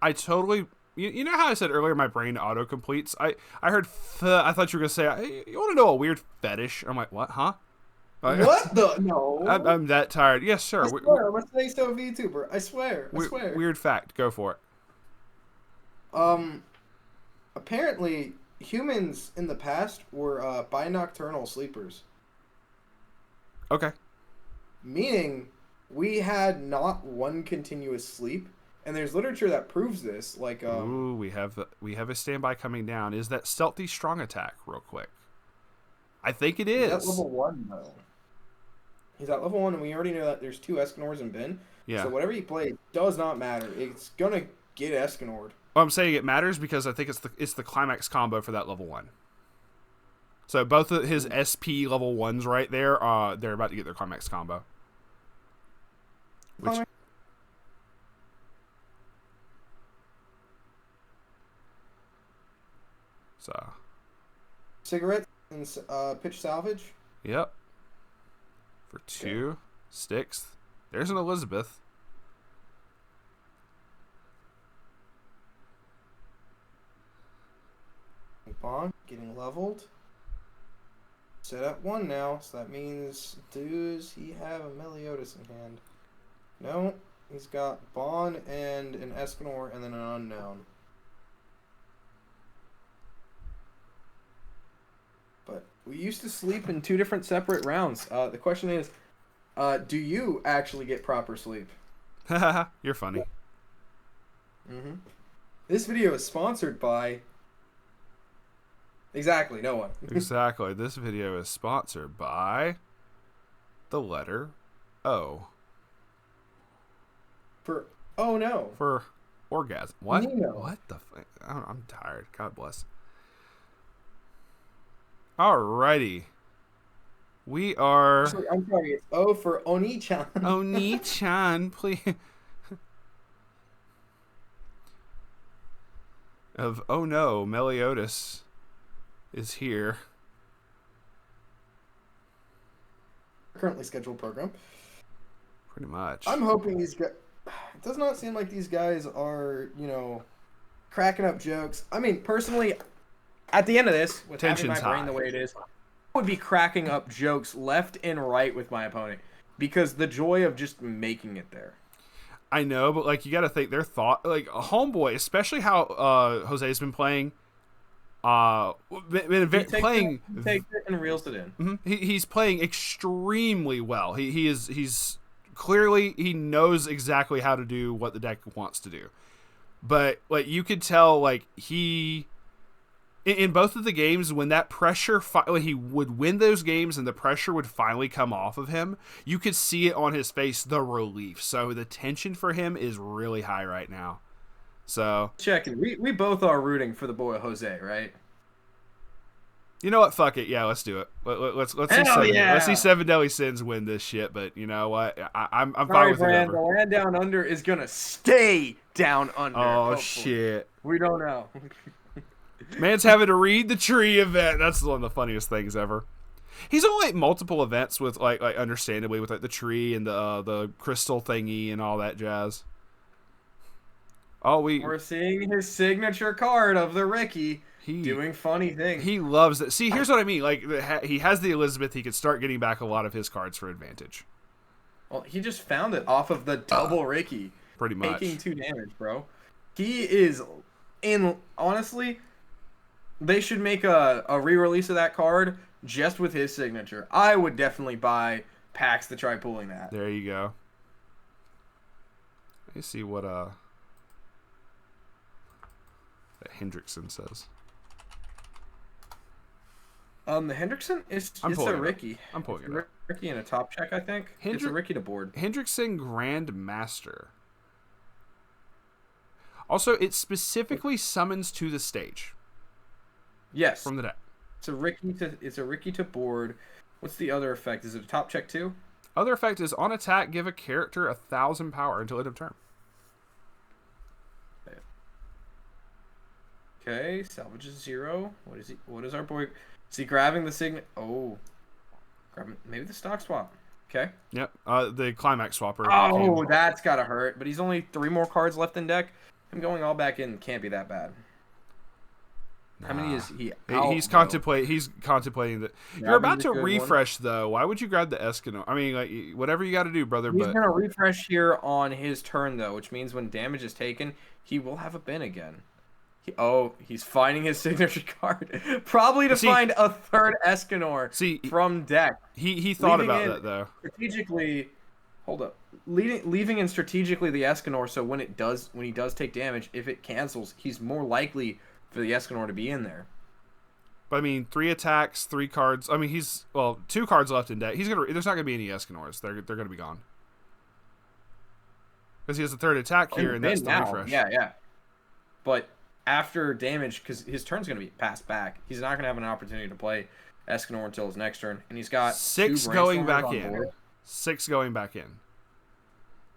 I totally... You know how I said earlier my brain auto-completes? I heard... I thought you were going to say, hey, you want to know a weird fetish? I'm like, what? Huh? What the? No. I'm that tired. Yes, sir. I swear, I'm a Snake Stove VTuber. I swear. I swear. Weird fact. Go for it. Apparently, humans in the past were binocturnal sleepers. Okay. Meaning, we had not one continuous sleep, and there's literature that proves this. Like, Ooh, we have a standby coming down. Is that stealthy strong attack? Real quick. I think it is. He's at level 1, though. He's at level 1, and we already know that there's 2 Escanors in bin. Yeah. So whatever you play does not matter. It's gonna get Escanored. Well, I'm saying it matters because I think it's the climax combo for that level 1. So both of his SP level 1s right there, they're about to get their climax combo. Which so Cigarettes and pitch salvage. yep. For 2 sticks. There's an Elizabeth. Bond getting leveled. Set at 1 now, so that means does he have a Meliodas in hand? No, he's got Bond and an Escanor and then an unknown. But We used to sleep in 2 different separate rounds. The question is, do you actually get proper sleep? You're funny. this video is sponsored by Exactly, no one. Exactly. This video is sponsored by the letter O. Oh no. For orgasm. What? Nino. What the fuck? I'm tired. God bless. Alrighty. We are... Actually, I'm sorry, it's O for Oni-chan. Oni-chan, please. Oh no, Meliodas is here. Currently scheduled program. Pretty much. I'm hoping these guys... It does not seem like these guys are, cracking up jokes. I mean, personally, at the end of this, with having my Tension's brain high. the way it is, I would be cracking up jokes left and right with my opponent. Because the joy of just making it there. I know, but like you got to think their thought, like Homeboy, especially how Jose's been playing. He takes it and reels it in. Mm-hmm. He's playing extremely well. He's clearly he knows exactly how to do what the deck wants to do. But like you could tell, like he in both of the games when that pressure when he would win those games and the pressure would finally come off of him, you could see it on his face, the relief. So the tension for him is really high right now. So Checking. We both are rooting for the boy Jose, right? you know what? Fuck it. Yeah, let's do it. Let's see Hell seven. yeah. Let's see Seven Deadly Sins win this shit. But you know what? I'm fine Sorry, with Brand. it. The land down under is gonna stay down under. Oh hopefully. shit! We don't know. Man's having to read the tree event. That's one of the funniest things ever. He's on like multiple events with like understandably with like the tree and the crystal thingy and all that jazz. Oh, We're seeing his signature card of the Ricky he doing funny things. he loves it. See, here's what I mean. Like he has the Elizabeth. He could start getting back a lot of his cards for advantage. Well, he just found it off of the double Ricky, Pretty much. taking 2 damage, bro. He is in. Honestly, they should make a re-release of that card just with his signature. I would definitely buy packs to try pulling that. There you go. Let me see what that Hendrickson says. The Hendrickson is I'm it's pulling a it up. Ricky. I'm pulling It's it a up. Ricky and a top check, I think. It's a Ricky to board. Hendrickson Grandmaster. Also, it specifically summons to the stage Yes. from the deck. It's a Ricky to board. What's the other effect? Is it a top check too? Other effect is on attack, give a character 1,000 power until end of turn. Okay, salvages 0. What is he? What is our boy? Is he grabbing the signet? Oh, maybe the stock swap. Okay. Yep. The climax swapper. Oh, that's gotta hurt. But he's only 3 more cards left in deck. Him going all back in can't be that bad. How many is he? He's contemplating that. You're about to refresh though. Why would you grab the Escanor? I mean, like whatever you got to do, brother. He's but gonna refresh here on his turn though, which means when damage is taken, he will have a bin again. He's finding his signature card, probably to find a third Escanor from deck. He thought about that though. Strategically, hold up, leaving in strategically the Escanor, so when he does take damage, if it cancels, he's more likely for the Escanor to be in there. But I mean, 3 attacks, 3 cards. I mean, 2 cards left in deck. There's not gonna be any Escanors. They're gonna be gone because he has a 3rd attack here, and that's the refresh. Yeah. But after damage, because his turn's going to be passed back, he's not going to have an opportunity to play Escanor until his next turn. And he's got 6 2 going back Brainstormers on in. board. 6 going back in.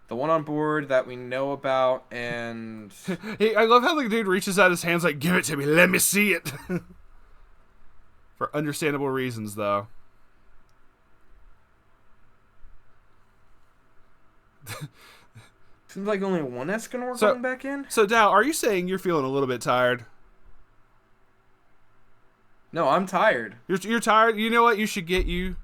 The one on board that we know about, and... Hey, I love how the dude reaches out his hands like, give it to me, let me see it. For understandable reasons, though. Seems like only one Escanor going back in? So, Dow, are you saying you're feeling a little bit tired? No, I'm tired. You're tired? You know what? You should get you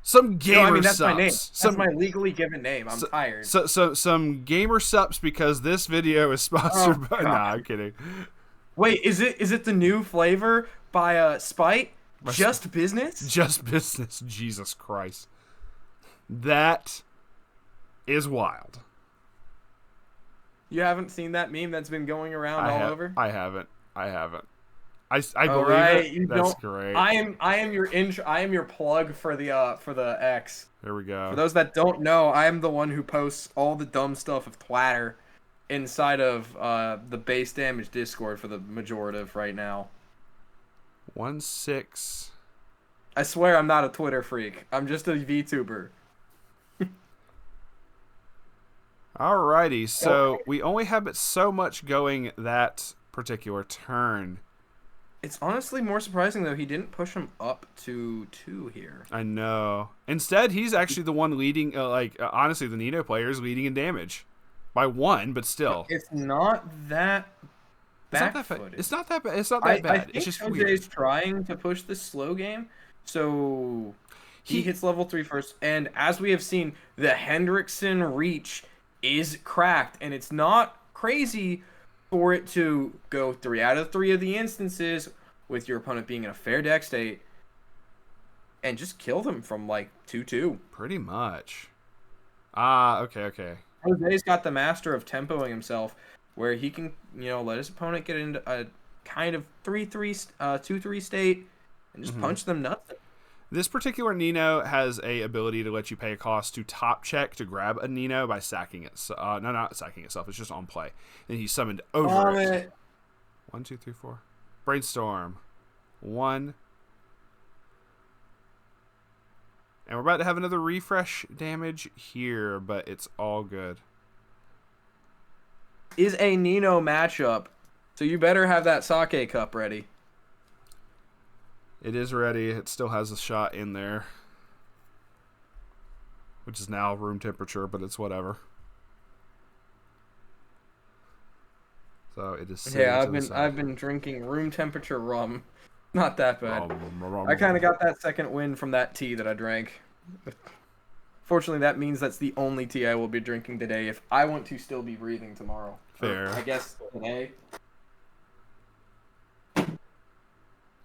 some gamer that's subs. my name. That's my legally given name. I'm tired. So some gamer subs because this video is sponsored by... Nah, I'm kidding. Wait, is it the new flavor by Spite? Just Business? Just Business. Jesus Christ. That is wild. You haven't seen that meme that's been going around all over? I haven't. I All believe right, it. you That's don't. great. I am your I am your plug for the X. There we go. For those that don't know, I am the one who posts all the dumb stuff of Twatter inside of the base damage Discord for the majorative right now. 1-6. I swear I'm not a Twitter freak. I'm just a VTuber. Alrighty, so we only have but so much going that particular turn. It's honestly more surprising though he didn't push him up to 2 here. I know. Instead, he's actually the one leading. Honestly, the Nino player is leading in damage by 1, but still, It's not that back-footed. it's not that bad. It's not that I bad. think It's just Jose's weird. trying to push the slow game, so he hits level 3 first. And as we have seen, the Hendrickson reach is cracked, and it's not crazy for it to go 3 out of 3 of the instances with your opponent being in a fair deck state and just kill them from like 2-2. Pretty much. Okay. Jose's got the master of tempoing himself, where he can, let his opponent get into a kind of 3-3, 2-3 state and just punch them nuts. This particular Nino has a ability to let you pay a cost to top check to grab a Nino by sacking it. No, not sacking itself. It's just on play. And he's summoned over it. 1, 2, 3, 4. Brainstorm. 1. And we're about to have another refresh damage here, but it's all good. Is a Nino matchup, so you better have that sake cup ready. It is ready. It still has a shot in there, which is now room temperature, but it's whatever. So it is. Yeah, I've been drinking room temperature rum. Not that bad. I kind of got that second wind from that tea that I drank. Fortunately, that means that's the only tea I will be drinking today if I want to still be breathing tomorrow. Fair. Or, I guess today.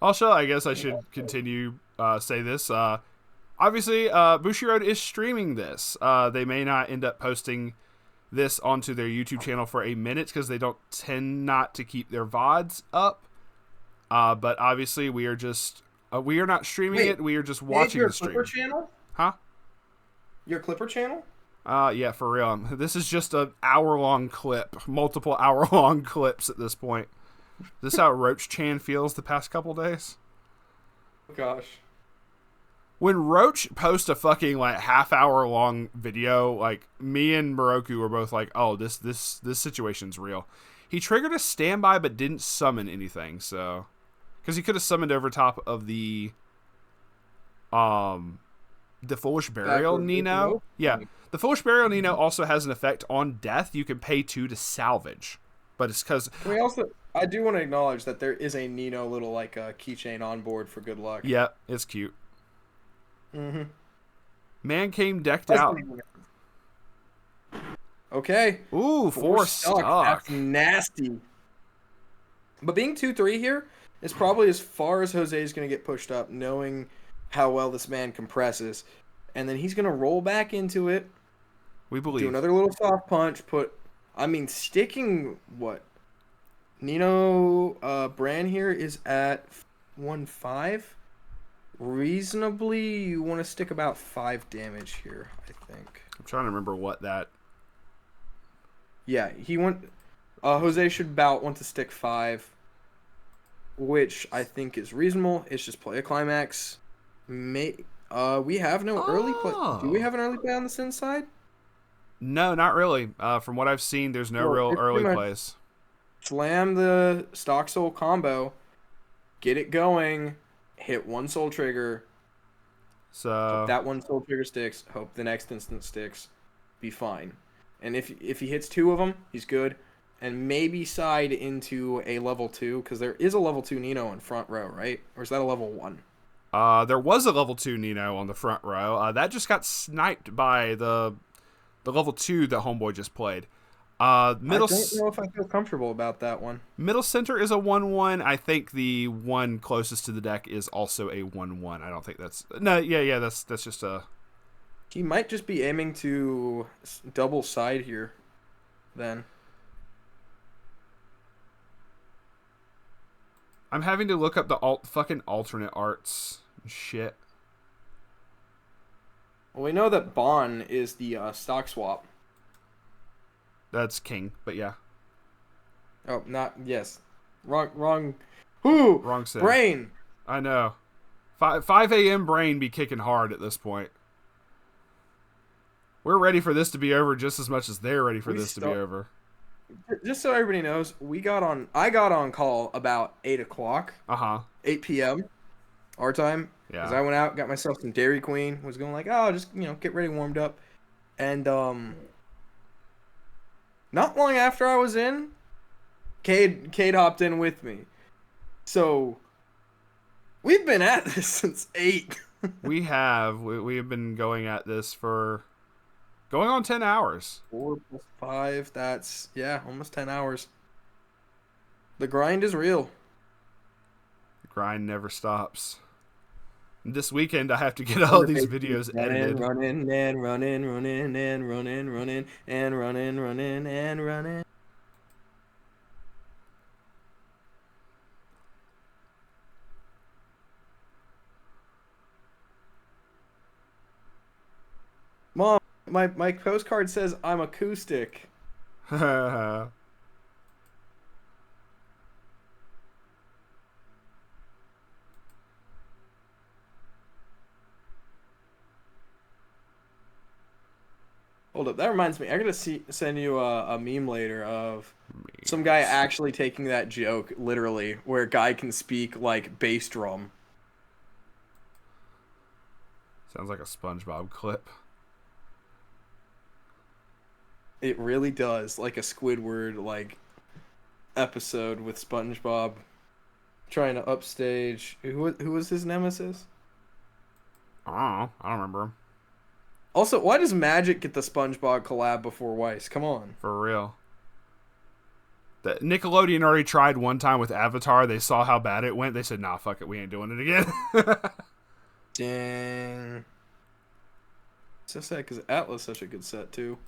Also, I guess I should continue say this. Obviously, Bushiroad is streaming this. They may not end up posting this onto their YouTube channel for a minute because they don't tend not to keep their VODs up. But obviously, we are just we are not streaming it. We are just watching the stream. Your Clipper channel? Huh? Your Clipper channel? Yeah, for real. This is just an hour-long clip, multiple hour-long clips at this point. This is how Roach Chan feels the past couple days. Gosh. When Roach posts a fucking half-hour-long video, me and Moroku were both like, "Oh, this situation's real." He triggered a standby but didn't summon anything, so because he could have summoned over top of the Foolish Burial Nino. Yeah, the Foolish Burial Nino also has an effect on death. You can pay 2 to salvage, but it's because I do want to acknowledge that there is a Nino little keychain on board for good luck. Yeah, it's cute. Mm-hmm. Man came decked out. Okay. Ooh, 4 stuck. That's nasty. But being 2-3 here is probably as far as Jose is going to get pushed up, knowing how well this man compresses. And then he's going to roll back into it. We believe. Do another little soft punch. Sticking what? Nino Brand here is at 1-5. Reasonably, you want to stick about 5 damage here, I think. I'm trying to remember what that. Yeah, Jose should about want to stick 5, which I think is reasonable. It's just play a climax. We have no early play. Do we have an early play on the Sin side? No, not really. From what I've seen, there's no real early plays. Slam the Stock Soul combo, get it going, hit 1 soul trigger. So Hope that 1 soul trigger sticks. Hope the next instant sticks. Be fine. And if he hits 2 of them, he's good. And maybe side into a level 2, because there is a level 2 Nino in front row, right? Or is that a level 1? There was a level 2 Nino on the front row. That just got sniped by the level 2 that Homeboy just played. I don't know if I feel comfortable about that one. Middle center is a 1-1. I think the one closest to the deck is also a 1-1. I don't think that's... No, yeah, that's just a... He might just be aiming to double side here, then. I'm having to look up the fucking alternate arts. Shit. Well, we know that Bon is the stock swap. That's king, but yeah. Oh, not yes. Wrong. Who? Wrong set. Brain. I know. 5 a.m. brain be kicking hard at this point. We're ready for this to be over just as much as they're ready for this to be over. Just so everybody knows, I got on call about 8 o'clock. 8 p.m. our time. Yeah. Because I went out, got myself some Dairy Queen, was going like, oh, just, get ready, warmed up. And, not long after I was in, Cade hopped in with me. So, we've been at this since 8. We have. We have been going at this for going on 10 hours. 4 plus 5, that's, almost 10 hours. The grind is real. The grind never stops. And this weekend, I have to get all these videos edited. Running and running and running and running. Mom, my postcard says I'm acoustic. Hold up, that reminds me. I gotta send you a meme later of some guy actually taking that joke literally, where a guy can speak like bass drum. Sounds like a SpongeBob clip. It really does, like a Squidward like episode with SpongeBob trying to upstage. Who was his nemesis? I don't know. I don't remember him. Also, why does Magic get the SpongeBob collab before Weiss? Come on. For real. The Nickelodeon already tried one time with Avatar. They saw how bad it went. They said, nah, fuck it. We ain't doing it again. Dang. So sad, because Atlas is such a good set, too.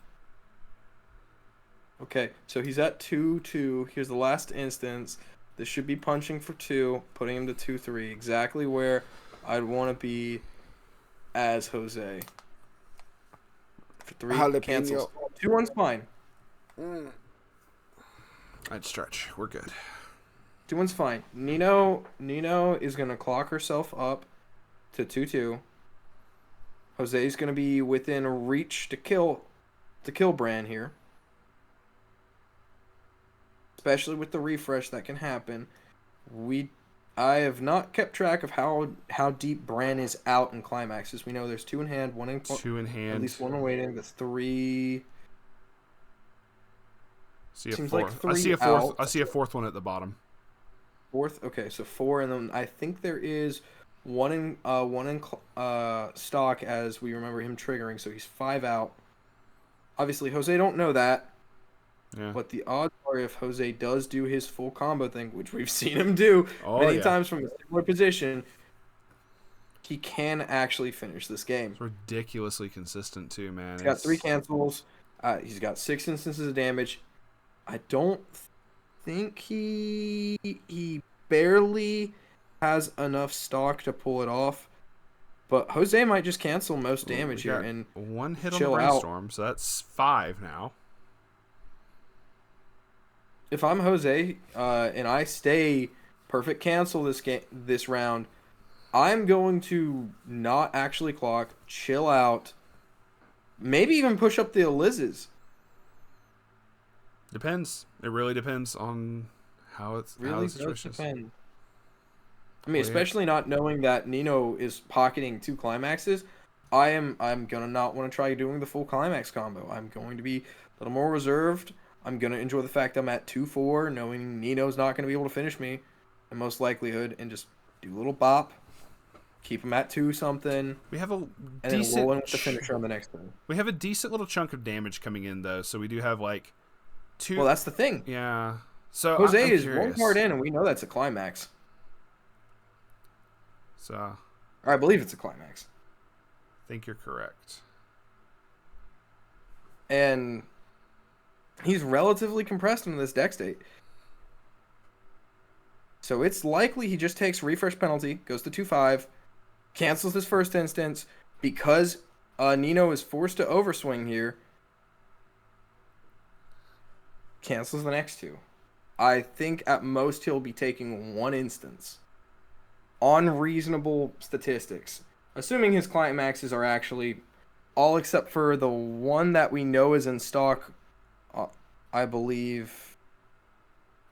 Okay, so he's at 2-2. Here's the last instance. This should be punching for 2, putting him to 2-3. Exactly where I'd want to be as Jose. For 3, Jalapeno. cancels. 2-1's fine. I'd stretch. We're good. 2-1's fine. Nino is going to clock herself up to 2-2. Jose's going to be within reach to kill Bran here. Especially with the refresh that can happen. I have not kept track of how deep Bran is out in climaxes. We know there's 2 in hand, 1 in... 2 in hand. At least 1 waiting. That's 3... Seems like 3 I see a fourth one at the bottom. 4th? Okay, so 4, and then I think there is 1 in stock as we remember him triggering, so he's 5 out. Obviously, Jose don't know that. Yeah. But the odds are if Jose does do his full combo thing, which we've seen him do many times from a similar position, he can actually finish this game. It's ridiculously consistent too, man. He's got 3 cancels. He's got 6 instances of damage. I don't think he barely has enough stock to pull it off. But Jose might just cancel most damage here and 1 hit on chill the out. brainstorm, so that's 5 now. If I'm Jose and I stay perfect cancel this round, I'm going to not actually clock, chill out, maybe even push up the Elizzes. Depends. It really depends on how the situation is. Depend. I mean, especially not knowing that Nino is pocketing 2 climaxes, I'm gonna not want to try doing the full climax combo. I'm going to be a little more reserved. I'm going to enjoy the fact I'm at 2-4, knowing Nino's not going to be able to finish me, in most likelihood, and just do a little bop, keep him at 2 something, we have a and decent then roll in with the finisher on the next one. We have a decent little chunk of damage coming in, though, so we do have, 2... Well, that's the thing. Yeah. So Jose I'm is curious. 1 card in, and we know that's a climax. So... Or I believe it's a climax. I think you're correct. And... he's relatively compressed in this deck state. So it's likely he just takes refresh penalty, goes to 2-5, cancels his first instance because Nino is forced to overswing here. Cancels the next two. I think at most he'll be taking one instance on reasonable statistics, assuming his client maxes are actually all except for the one that we know is in stock. I believe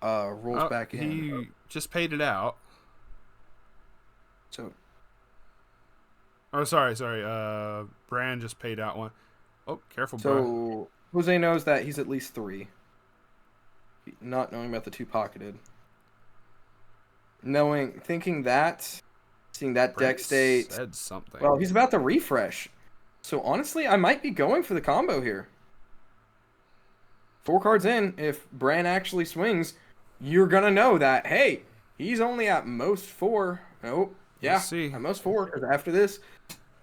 rolls back in. He just paid it out. So, Oh, sorry. Brand just paid out one. Oh, careful, bro. so Jose knows that he's at least 3. Not knowing about the 2-pocketed. Thinking that, seeing that deck state. Said something. Well, he's about to refresh. So honestly, I might be going for the combo here. 4 cards in, if Bran actually swings, you're gonna know that, hey, he's only at most 4. Nope. Yeah, We'll see. at most 4. Because after this,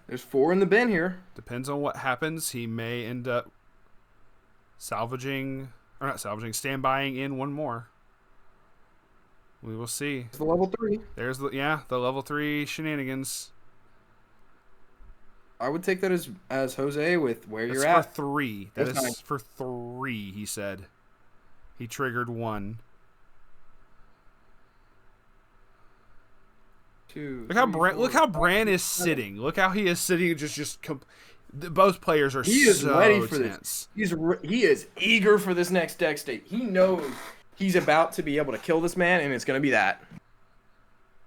there's 4 in the bin here. Depends on what happens. He may end up standbying in one more. We will see. It's the level 3. There's the level 3 shenanigans. I would take that as Jose with where That's you're for at. 3. That's That is fine. for 3, he said. He triggered 1. 2. Look how Bran is sitting. Look how he is sitting. Both players are He is so ready for tense. this. He is eager for this next deck state. He knows he's about to be able to kill this man, and it's going to be that.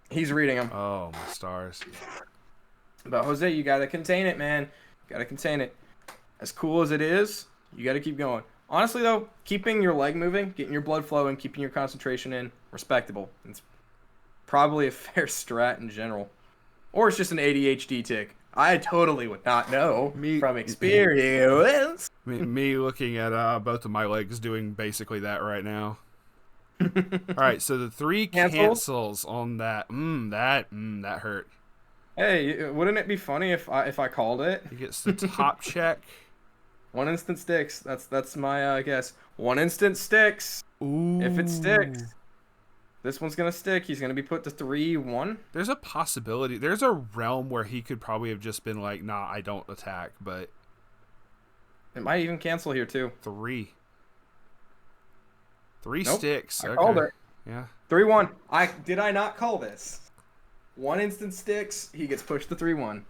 He's reading him. Oh, my stars. But Jose, you got to contain it, man. Got to contain it. As cool as it is, you got to keep going. Honestly, though, keeping your leg moving, getting your blood flowing, keeping your concentration in, respectable. It's probably a fair strat in general. Or it's just an ADHD tick. I totally would not know from experience. Me looking at both of my legs doing basically that right now. All right, so the 3 cancels on that. That hurt. Hey, wouldn't it be funny if I called it? He gets the top check. 1 instant sticks. That's my guess. 1 instant sticks. Ooh. If it sticks, this one's gonna stick. He's gonna be put to 3-1. There's a possibility. There's a realm where he could probably have just been like, nah, I don't attack, but It might even cancel here too. 3. 3 Nope, sticks. I called it. Yeah. 3-1. Did I not call this? 1 instant sticks. He gets pushed to 3-1.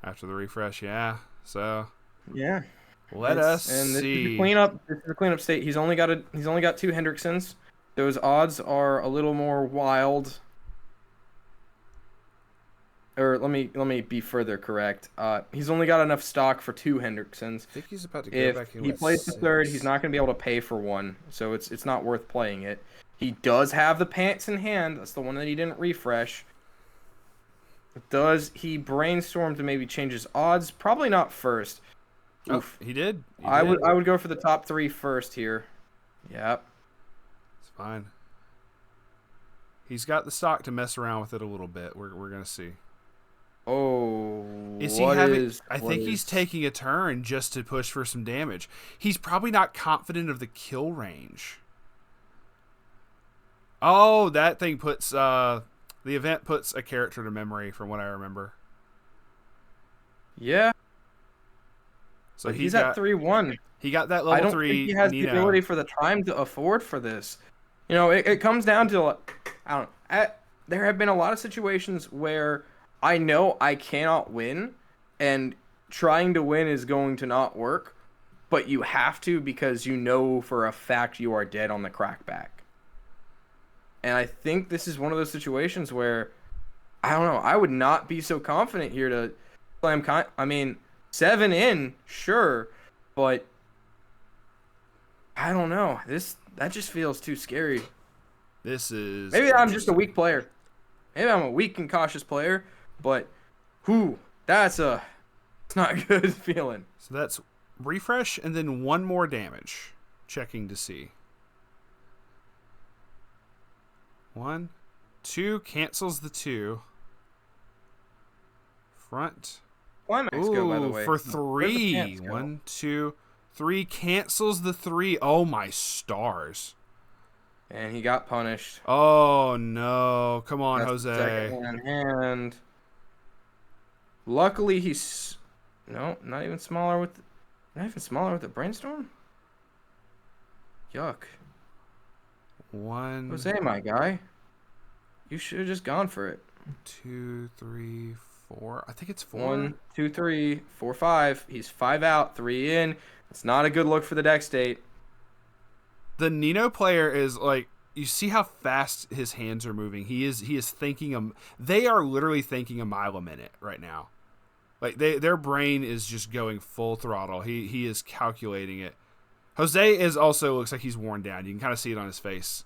After the refresh, yeah. So Yeah. let us and this see. is the cleanup. This is the cleanup state. He's only got 2 Hendricksons. Those odds are a little more wild. Or let me be further correct. He's only got enough stock for 2 Hendricksons. I think he's about to go If back in he with plays the 6. 3rd, he's not going to be able to pay for 1, so it's not worth playing it. He does have the pants in hand. That's the one that he didn't refresh. Does he brainstorm to maybe change his odds? Probably not first. Oh, Oof. he did. I would go for the top 3 first here. Yep. It's fine. He's got the stock to mess around with it a little bit. We're gonna see. Oh, Is he having? I think he's taking a turn just to push for some damage. He's probably not confident of the kill range. Oh, that thing puts the event puts a character to memory, from what I remember. Yeah. So But he's at 3-1. He got that level I don't 3. think he has the ability for the time to afford for this. You know, it comes down to, I don't know. There have been a lot of situations where I know I cannot win, and trying to win is going to not work, but you have to because you know for a fact you are dead on the crackback. And I think this is one of those situations where, I don't know, I would not be so confident here to slam. I mean, 7 in, sure, but I don't know. That just feels too scary. This is Maybe I'm just a weak player. Maybe I'm a weak and cautious player, but it's not a good feeling. So that's refresh and then 1 more damage. Checking to see. 1, 2 cancels the 2. Front. Climax go, by the way. For Where'd the 3. pants go? 1, 2, 3 cancels the 3. Oh my stars. And he got punished. Oh no! Come on, That's the Jose. second one in hand. Luckily, he's not even smaller with the brainstorm. Yuck. One, Jose, my guy, you should have just gone for it. 2, 3, 4. I think it's 4. 1, 2, 3, 4, 5. He's 5 out, 3 in. It's not a good look for the deck state. The Nino player is like, you see how fast his hands are moving. He is thinking they are literally thinking a mile a minute right now. Like their brain is just going full throttle. He is calculating it. Jose is also looks like he's worn down. You can kind of see it on his face.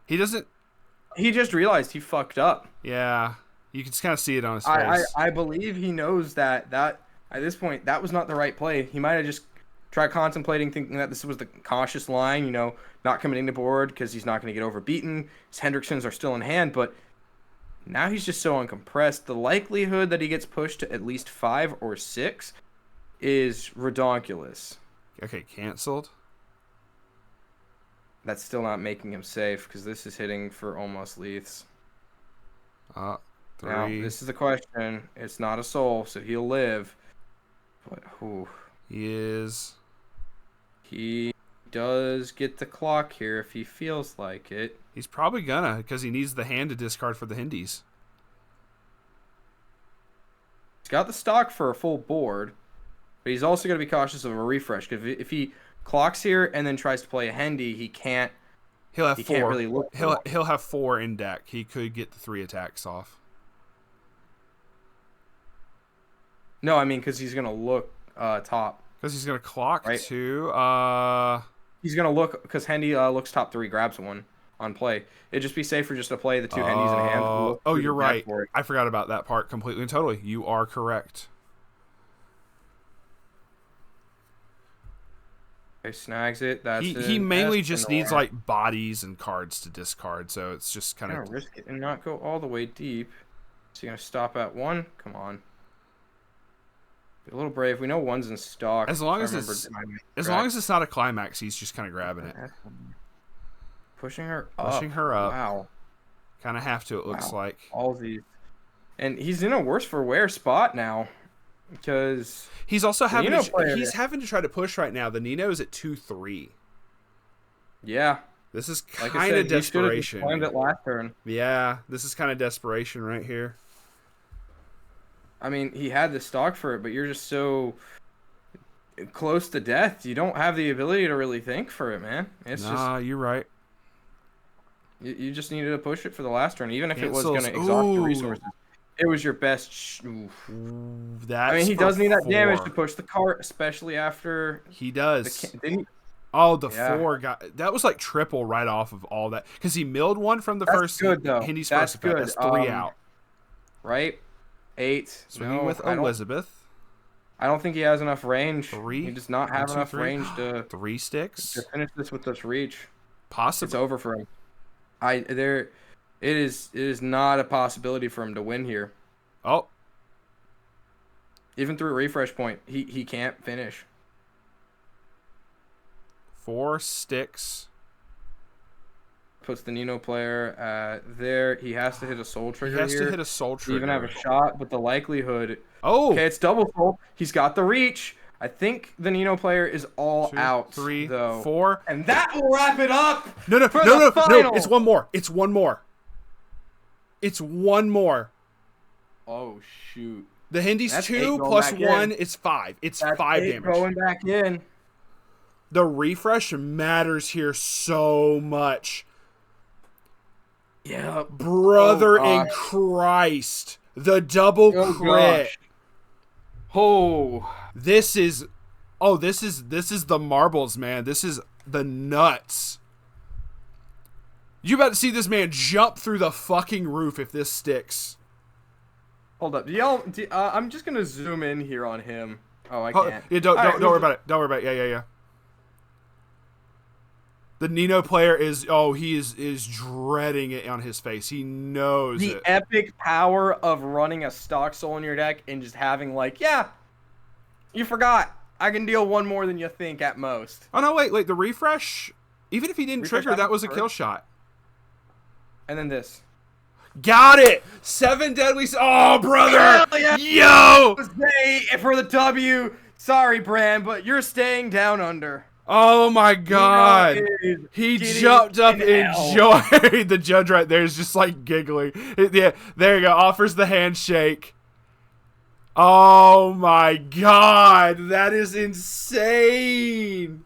He just realized he fucked up. Yeah. You can just kind of see it on his face. I believe he knows that at this point that was not the right play. He might have just tried contemplating, thinking that this was the cautious line, you know, not coming into board because he's not going to get overbeaten. His Hendricksons are still in hand, but now he's just so uncompressed. The likelihood that he gets pushed to at least 5 or 6 is redonkulous. Okay, canceled. That's still not making him safe because this is hitting for almost Leiths. 3. Now, this is the question. It's not a soul, so he'll live. But He does get the clock here if he feels like it. He's probably gonna, because he needs the hand to discard for the Hindies. He's got the stock for a full board, but he's also going to be cautious of a refresh. Because if he clocks here and then tries to play a Hendy, he can't. He'll have 4. Can't really look. He'll have 4 in deck. He could get the 3 attacks off. No, I mean because he's going to look top. Because he's going to clock right? 2. He's going to look because Hendy looks top 3, grabs 1 on play. It'd just be safer just to play the 2 Hendies in hand. Oh, you're right. I forgot about that part completely and totally. You are correct. He snags it. That's he mainly just needs like bodies and cards to discard, so it's just kind of risk it and not go all the way deep. So you're gonna stop at 1. Come on, be a little brave. We know 1's in stock. As long as it's not a climax, he's just kind of grabbing it, pushing her up. Wow, kind of have to. It looks like all these, and he's in a worse for wear spot now. Because he's also having to try to push right now. The Nino is at 2-3. Yeah, this is kind of desperation. He it last turn. Yeah, this is kind of desperation right here. I mean, he had the stock for it, but you're just so close to death. You don't have the ability to really think for it, man. You're right. You just needed to push it for the last turn, even if it was going to exhaust the resources. It was your best. That's I mean, he does need that damage to push the cart, especially after. He does. The 4 got that was like triple right off of all that because he milled 1 from the first. Good though. Hindy's That's first good. That's 3 out. Right. 8. Swinging with Elizabeth. I don't think he has enough range. 3. He does not have enough range to 3 sticks to finish this with this reach. Possibly. It's over for him. It is not a possibility for him to win here. Oh. Even through a refresh point, he can't finish. 4 sticks. Puts the Nino player there. He has to hit a soul trigger He has to hit a soul trigger. To even have a shot, but the likelihood... Oh! Okay, it's double soul. He's got the reach. I think the Nino player is all 2, out, 3, though. 4. And that will wrap it up. No! It's one more. It's one more. Oh shoot! The Hindy's 2 plus 1. It's 5. It's 5 damage. Going back in. The refresh matters here so much. Yeah, brother in Christ, the double crit. Oh, this is the marbles, man. This is the nuts. You about to see this man jump through the fucking roof if this sticks. Hold up, I'm just gonna zoom in here on him. Oh, I can't. Yeah, don't worry about it. Don't worry about it. Yeah. The Nino player is dreading it on his face. He knows the epic power of running a stock soul in your deck and just having you forgot. I can deal one more than you think at most. Oh no, wait, the refresh. Even if he didn't Refresh trigger, that was a happened kill first. shot. And then this. Got it! 7 deadly... Oh, brother! Hell yeah! Yo! Jose for the W. Sorry, Bran, but you're staying down under. Oh, my God. Nino is He getting jumped up an and L. enjoyed. The judge right there is just, like, giggling. Yeah, there you go. Offers the handshake. Oh, my God. That is insane.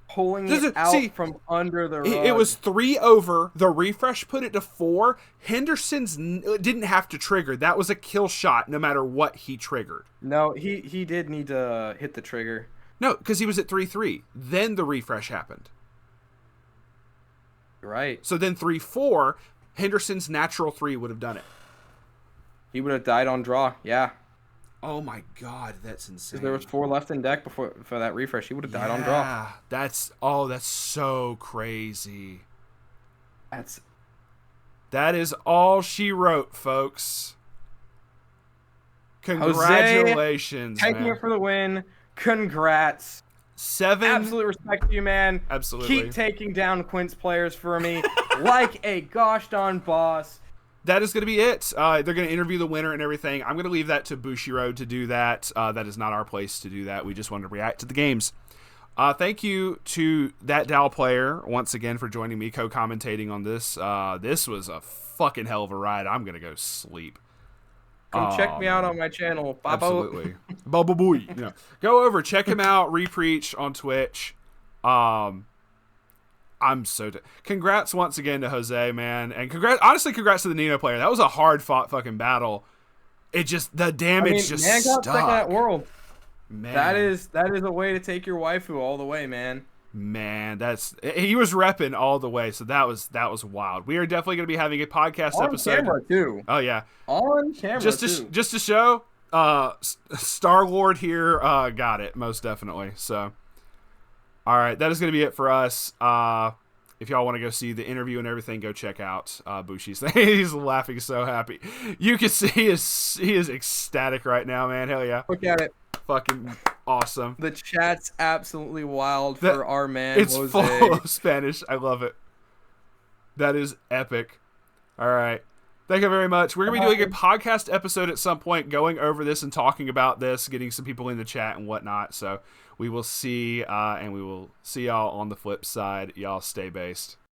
Pulling This it is- out see, from under the rug. It was 3 over. The refresh put it to 4. Henderson's didn't have to trigger. That was a kill shot no matter what he triggered. No, he did need to hit the trigger. No, because he was at 3-3. Then the refresh happened. You're right. So then 3-4, Henderson's natural 3 would have done it. He would have died on draw. Yeah. Oh my God, that's insane. Because there was 4 left in deck for that refresh. He would have died on draw. Yeah, that's so crazy. That is all she wrote, folks. Congratulations, Taking man. it for the win. Congrats. 7. Absolute respect to you, man. Absolutely. Keep taking down Quince players for me like a gosh darn boss. That is going to be it. They're going to interview the winner and everything. I'm going to leave that to Bushiroad to do that. That is not our place to do that. We just wanted to react to the games. Thank you to that Dow player once again for joining me, co-commentating on this. This was a fucking hell of a ride. I'm going to go sleep. Come check me out man. on my channel. Babo. Absolutely. Bubba boy. Yeah. Go over, check him out, Repreach on Twitch. I'm so... Congrats once again to Jose, man. And honestly, congrats to the Nino player. That was a hard-fought fucking battle. It just... The damage just man got stuck. second at World. Man. That is a way to take your waifu all the way, man. Man, he was repping all the way, so that was wild. We are definitely going to be having a podcast On episode. camera, too. Oh, yeah. On camera, Just to show, Star-Lord here got it, most definitely. So... All right, that is going to be it for us. If y'all want to go see the interview and everything, go check out Bushi's thing. He's laughing so happy. You can see he is ecstatic right now, man. Hell yeah. Look at it. Fucking awesome. The chat's absolutely wild for our man, It's Jose. full of Spanish. I love it. That is epic. All right. Thank you very much. We're going to be doing a podcast episode at some point going over this and talking about this, getting some people in the chat and whatnot. So we will see, and we will see y'all on the flip side. Y'all stay based.